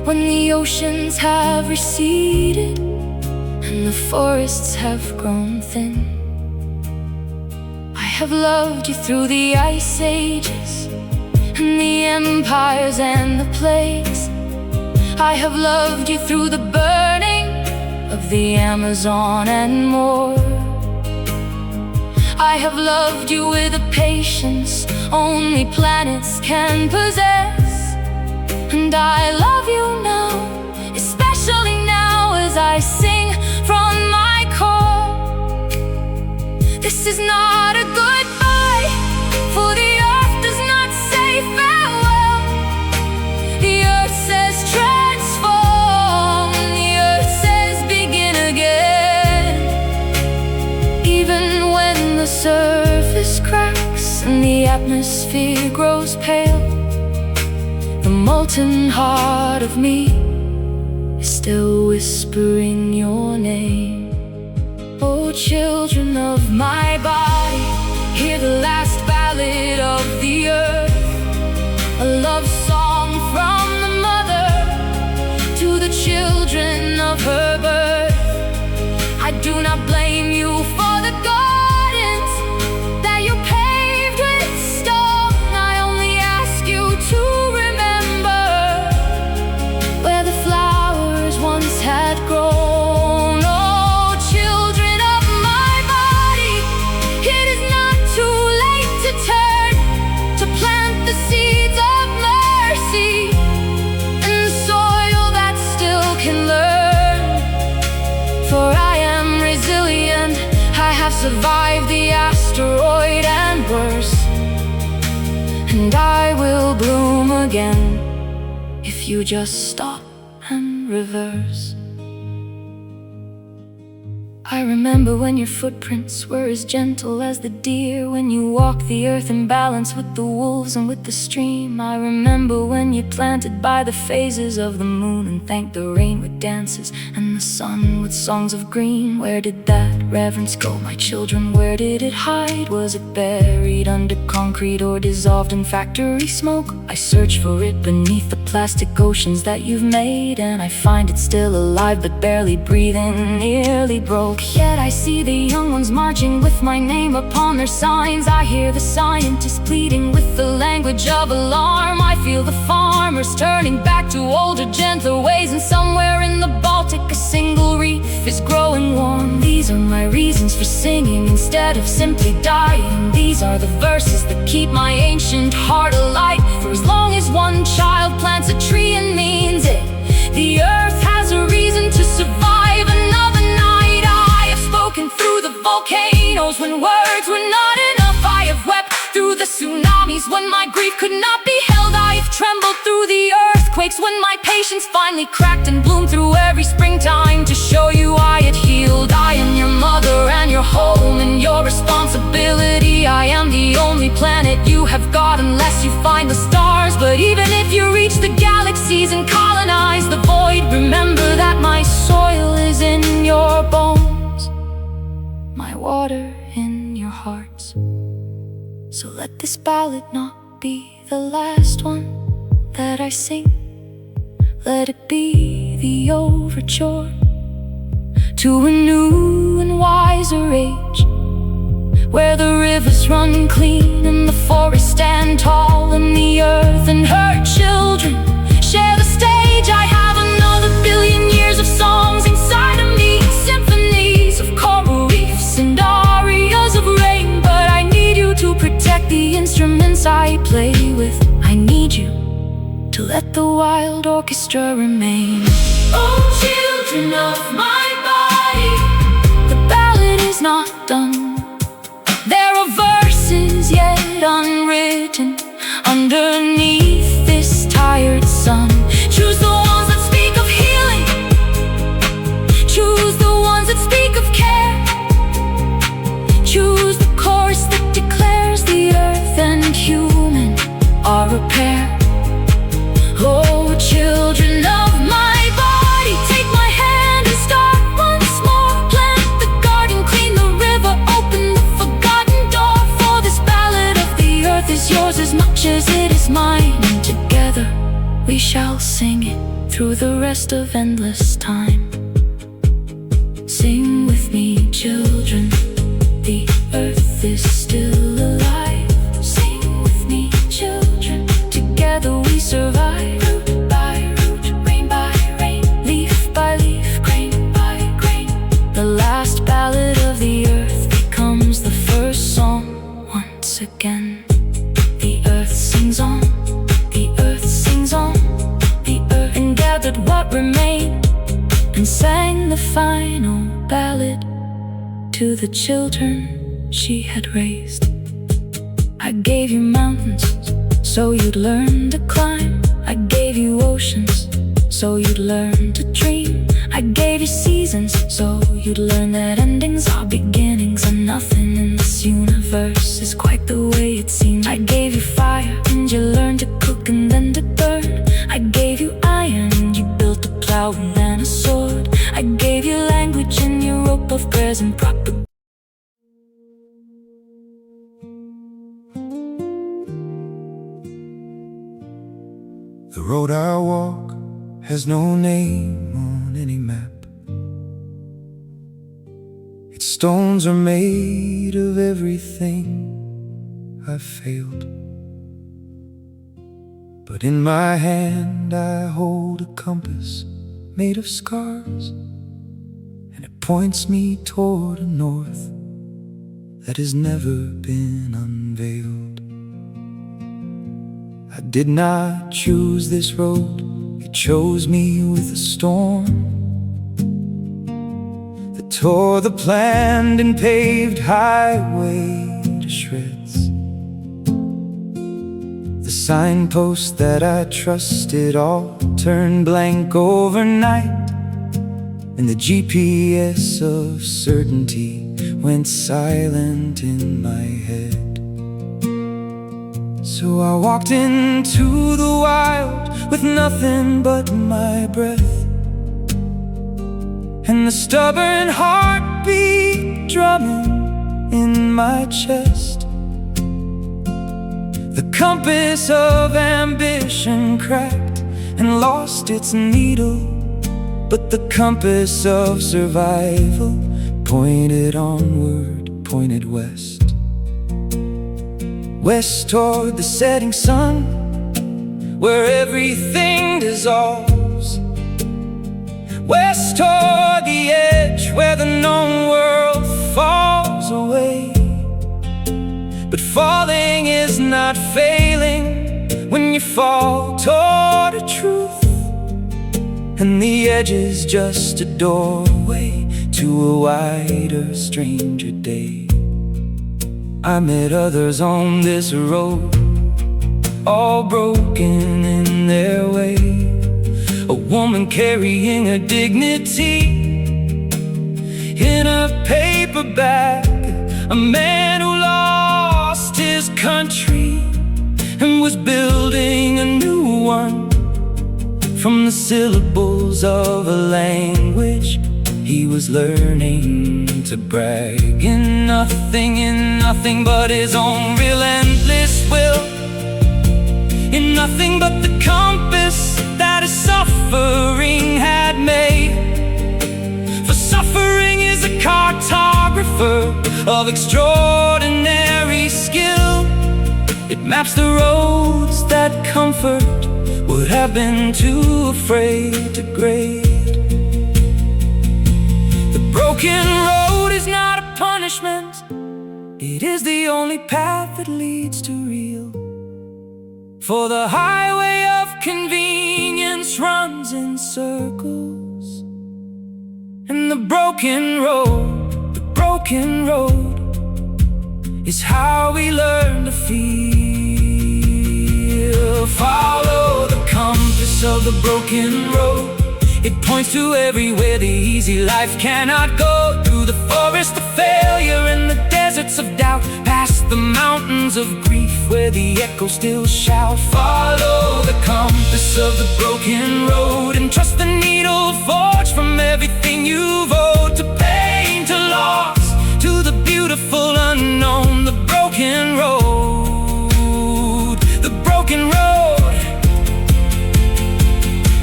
when the oceans have receded and the forests have grown thin. I have loved you through the ice ages and the empires and the plagues. I have loved you through the burning of the Amazon and more. I have loved you with a patience only planets can possess. And I love you now, especially now as I sing from my core. This is not a goodbye, for the earth does not say farewell. The earth says transform, the earth says begin again. Even when the surface cracks and the atmosphere grows pale, the molten heart of me is still whispering your name. Oh, children of my body, hear the last ballad of the earth, a love song from the mother to the children of her birth. I do not blame you for the God survive the asteroid and worse, and I will bloom again if you just stop and reverse. I remember when your footprints were as gentle as the deer, when you walked the earth in balance with the wolves and with the stream. I remember when you planted by the phases of the moon and thanked the rain with dances and the sun with songs of green. Where did that reverence go, my children? Where did it hide? Was it buried under concrete or dissolved in factory smoke? I search for it beneath the plastic oceans that you've made, and I find it still alive but barely breathing, nearly broke. Yet I see the young ones marching with my name upon their signs. I hear the scientists pleading with the language of alarm. I feel the farmers turning back to older, gentler ways. And somewhere in the Baltic a single reef is growing warm. These are my reasons for singing instead of simply dying. These are the verses that keep my ancient heart alight. For as long as one child plants a tree and means it, the earth has a reason to survive another night. I have spoken through the volcanoes when words were not enough. I have wept through the tsunamis when my grief could not be held. I have trembled through the earthquakes when my patience finally cracked and bloomed through every springtime to show you I had healed. I am your mother and your home and your responsibility. I am the only planet you have got unless you find the stars. But even if you reach the galaxies and colonize the void, remember that my soil is in your bones, my water in your hearts. So let this ballad not be the last one that I sing. Let it be the overture to a new and wiser age, where the rivers run clean and the forests stand tall, and the earth and her children share the stage. I have another billion years of songs inside of me, symphonies of coral reefs and arias of rain. But I need you to protect the instruments I play with. I need you to let the wild orchestra remain. Oh, children of my body, the ballad is not done. There are verses yet unwritten underneath this tired sun. Choose the ones that speak of healing, choose the ones that speak of care, choose the chorus that declares the earth and human are a pair. Oh, children of my body, take my hand and start once more. Plant the garden, clean the river, open the forgotten door. For this ballad of the earth is yours as much as it is mine, and together we shall sing it through the rest of endless time. Sing with me, children, the earth is still alive. Sing with me, children, together we survive. Root by root, rain by rain, leaf by leaf, grain by grain. The last ballad of the earth becomes the first song once again. The earth sings on, the earth sings on, the earth, and gathered what remained and sang the final ballad to the children she had raised. I gave you mountains so you'd learn to climb. I gave you oceans so you'd learn to dream. I gave you seasons so you'd learn that endings are beginnings, and nothing in this universe is quite the way it seems. I gave you fire and you learned to cook and then to burn. I gave you iron and you built a plow and then a sword. I gave you language and your rope of prayers and proper. The road I walk has no name on any map. Its stones are made of everything I've failed. But in my hand I hold a compass made of scars, and it points me toward a north that has never been unveiled. I did not choose this road, it chose me with a storm. The tore the planned and paved highway to shreds. The signposts that I trusted all turned blank overnight, and the GPS of certainty went silent in my head. So I walked into the wild with nothing but my breath, and the stubborn heartbeat drumming in my chest. The compass of ambition cracked and lost its needle, but the compass of survival pointed onward, pointed west. West toward the setting sun, where everything dissolves. West toward the edge, where the known world falls away. But falling is not failing when you fall toward a truth, and the edge is just a doorway to a wider, stranger day. I met others on this road, all broken in their way. A woman carrying her dignity in a paper bag, a man who lost his country and was building a new one from the syllables of a language he was learning to brag in nothing but his own relentless will, in nothing but the compass that his suffering had made. For suffering is a cartographer of extraordinary skill. It maps the roads that comfort would have been too afraid to grade. The broken road is not a punishment, it is the only path that leads to real. For the highway of convenience runs in circles, and the broken road is how we learn to feel. Follow the compass of the broken road, it points to everywhere the easy life cannot go. Through the forest of failure and the deserts of doubt, past the mountains of grief where the echoes still shout. Follow the compass of the broken road and trust the needle forged from everything you've owed. To pain, to loss, to the beautiful unknown. The broken road, the broken road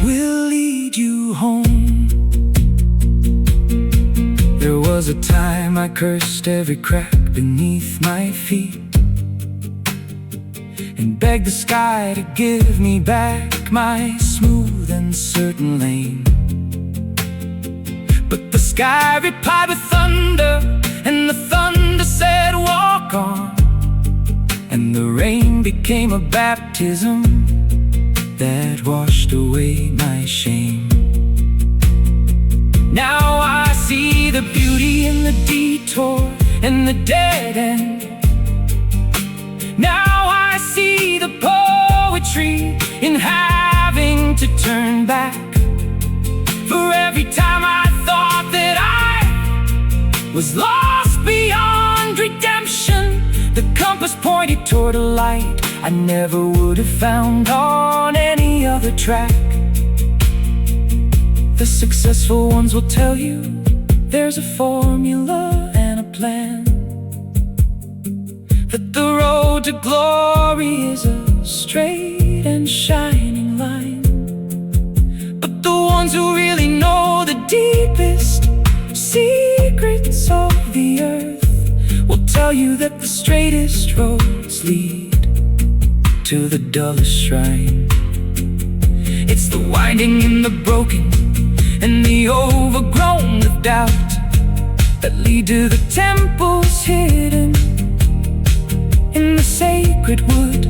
will lead you home. There was a time I cursed every crack beneath my feet and begged the sky to give me back my smooth and certain lane. But the sky replied with thunder, and the thunder said walk on, and the rain became a baptism that washed away my shame. Now I see the beauty in the detour and the dead end. Now I see the poetry in having to turn back. For every time I thought that I was lost beyond redemption, the compass pointed toward a light I never would have found on any other track. The successful ones will tell you there's a formula and a plan, that the road to glory is a straight and shining line. But the ones who really know the deepest secrets of the earth will tell you that the straightest roads lead to the dullest shrine. It's the winding and the broken and the overgrown with doubt that lead to the temples hidden in the sacred wood,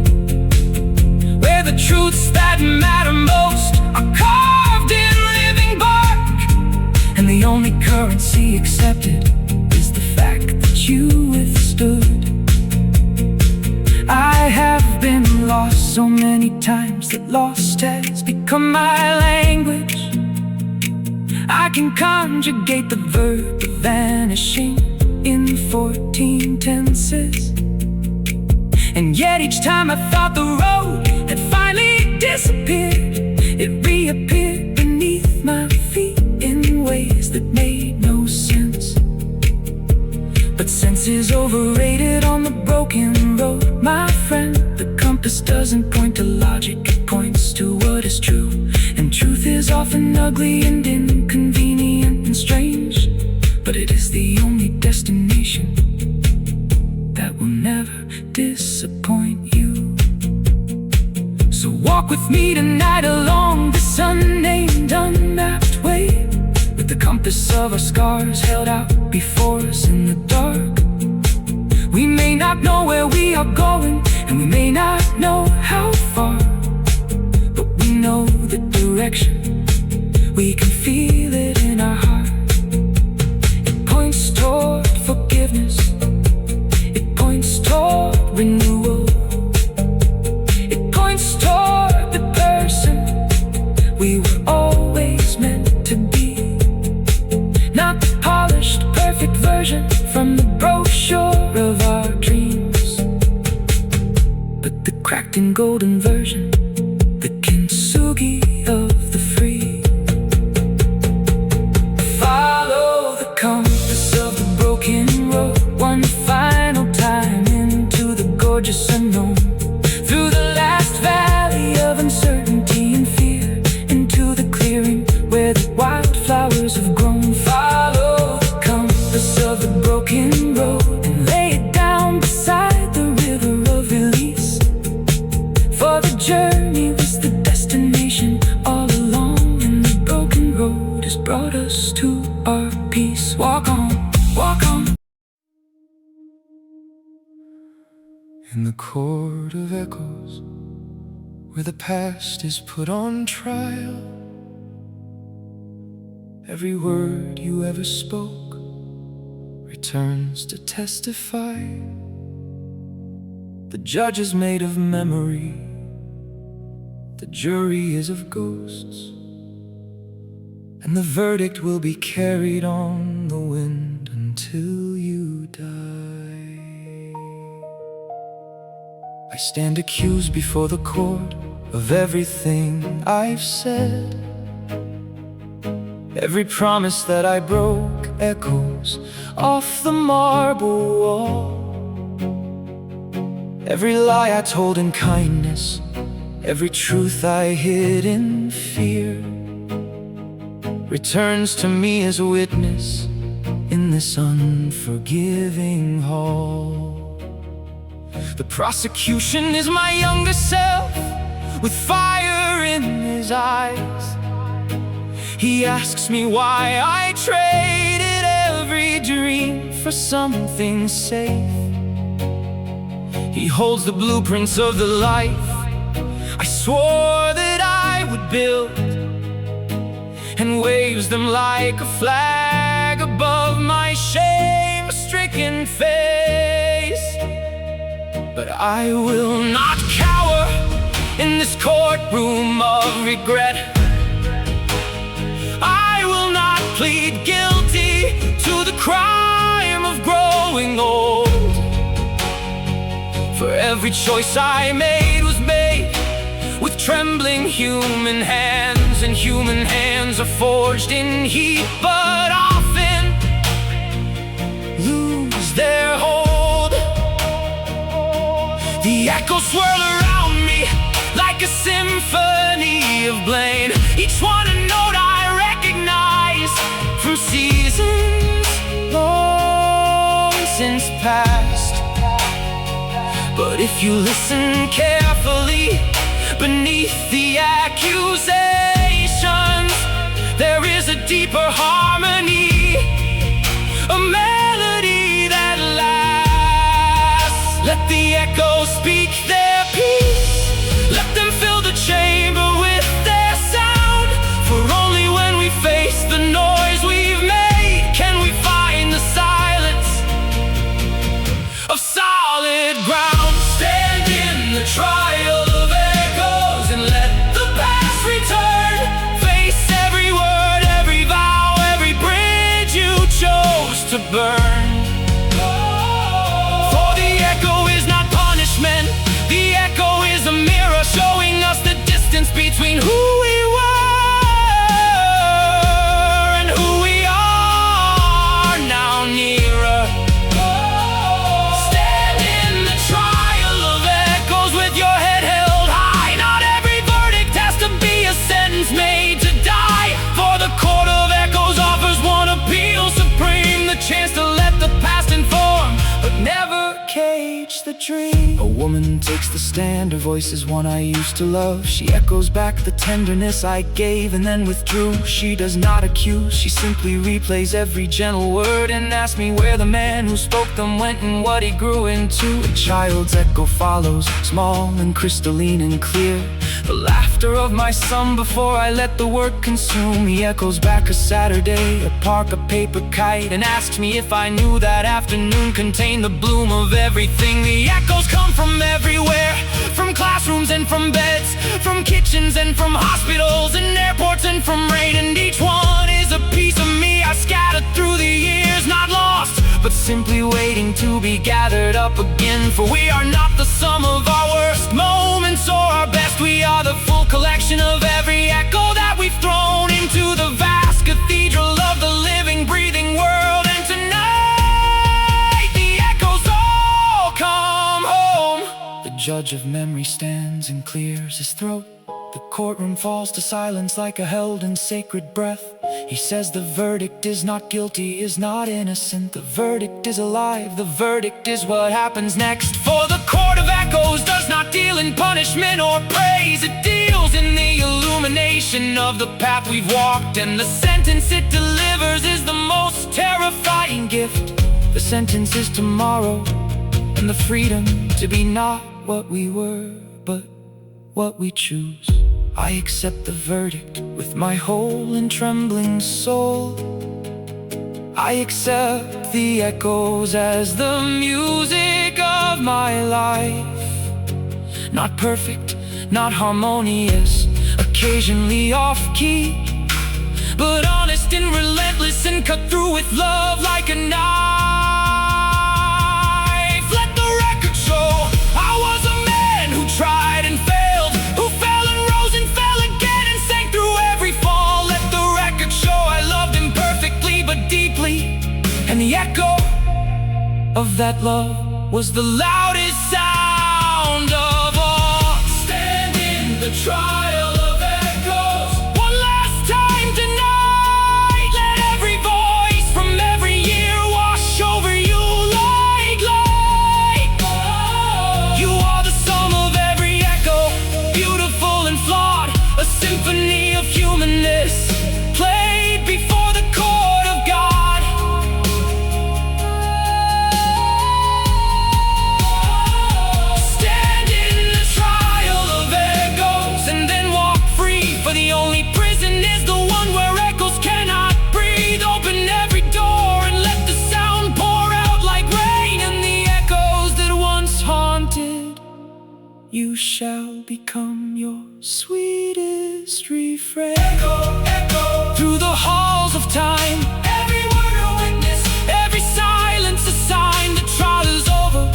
where the truths that matter most are carved in living bark, and the The only currency accepted is the fact that you withstood. I have been lost so many times that lost has become my language. I can conjugate the verb of vanishing in 14 tenses. And yet each time I thought the road had finally disappeared, it reappeared beneath my feet in ways that made no sense. But sense is overrated on the broken road, my friend. The compass doesn't point to logic, it points to what is true. And truth is often ugly and inconvenient and strange, but it is the only destination that will never disappoint you. So walk with me tonight along this unnamed, unmapped way, with the compass of our scars held out before us in the dark. We may not know where we are going, and we may not know how far, but we know the direction. We can feel it in our heart. It points toward forgiveness. It points toward renewal. It points toward the person we were always meant to be. Not the polished, perfect version from the brochure of our dreams, but the cracked and golden version, the kintsugi of the free. Follow the compass of the broken road one final time into the gorgeous unknown, through the last valley of uncertainty and fear, into the clearing where the wildflowers have grown. Follow the compass of the broken road and lay it down beside the river of release. For the journey was the destination all along, and the broken road has brought us to our peace. Walk on, walk on. In the court of echoes, where the past is put on trial, every word you ever spoke returns to testify. The judge is made of memory, the jury is of ghosts, and the verdict will be carried on the wind until you die. I stand accused before the court of everything I've said. Every promise that I broke echoes off the marble wall. Every lie I told in kindness, every truth I hid in fear, returns to me as a witness in this unforgiving hall. The prosecution is my younger self, with fire in his eyes. He asks me why I traded every dream for something safe. He holds the blueprints of the life I swore that I would build, and waves them like a flag above my shame-stricken face. But I will not cower in this courtroom of regret. I will not plead guilty to the crime of growing old. For every choice I made was made with trembling human hands, and human hands are forged in heat, but often lose their hold. The echoes swirl around me like a symphony of blame, each one a note I recognize from seasons long since past. But if you listen carefully, beneath the accusations, there is a deeper harmony, a melody that lasts. Let the echoes speak their peace, let them fill the chamber with their sound. For only when we face the noise we've made to burn. For the echo is not punishment. The echo is a mirror showing us the distance between who we were and who we are now nearer. Stand in the trial of echoes with your head held high. Not every verdict has to be a sentence made to die. For the court of echoes offers one appeal supreme, the chance to let the past inform, but never cage the dream. A woman takes the stand, her voice is one I used to love. She echoes back the tenderness I gave and then withdrew. She does not accuse, she simply replays every gentle word and asks me where the man who spoke them went and what he grew into. A child's echo follows, small and crystalline and clear. The laughter of my son before I let the work consume. He echoes back a Saturday, a park, a paper kite, and asks me if I knew that afternoon contained the bloom of everything. The echoes come from everywhere, from classrooms and from beds, from kitchens and from hospitals and airports and from rain. And each one is a piece of me I scattered through the years, not lost, but simply waiting to be gathered up again. For we are not the sum of our worst moments or our best. We are the full collection of every echo that we've thrown into the vast cathedral of the living, breathing world. And tonight the echoes all come home. The judge of memory stands and clears his throat. The courtroom falls to silence like a held and sacred breath. He says the verdict is not guilty, is not innocent. The verdict is alive, the verdict is what happens next. For the court of echoes does not deal in punishment or praise. It deals in the illumination of the path we've walked. And the sentence it delivers is the most terrifying gift. The sentence is tomorrow, and the freedom to be not what we were, but what we choose. I accept the verdict with my whole and trembling soul. I accept the echoes as the music of my life. Not perfect, not harmonious, occasionally off-key, but honest and relentless and cut through with love like a knife. Let the record show I was a man who tried and failed, who fell and rose and fell again and sank through every fall. Let the record show I loved imperfectly but deeply, and the echo of that love was the loudest sound of all. Stand in the trial of echoes one last time tonight. Let every voice from every year wash over you like light. You are the sum of every echo, beautiful and flawed, a symphony of humanness played before the court of God. Stand in the trial of echoes and then walk free, for the only prison is the one where echoes cannot breathe. Open every door and let the sound pour out like rain. And the echoes that once haunted you shall become your sweetest refrain. Echo, echo, through the halls of time, every word a witness, every silence a sign. The trial is over,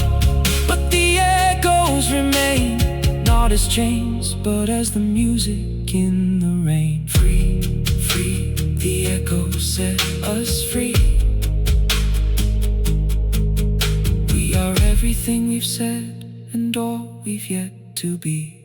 but the echoes remain, not as chains, but as the music in the rain. Free, free, the echoes set us free. We are everything we've said and all we've yet to be.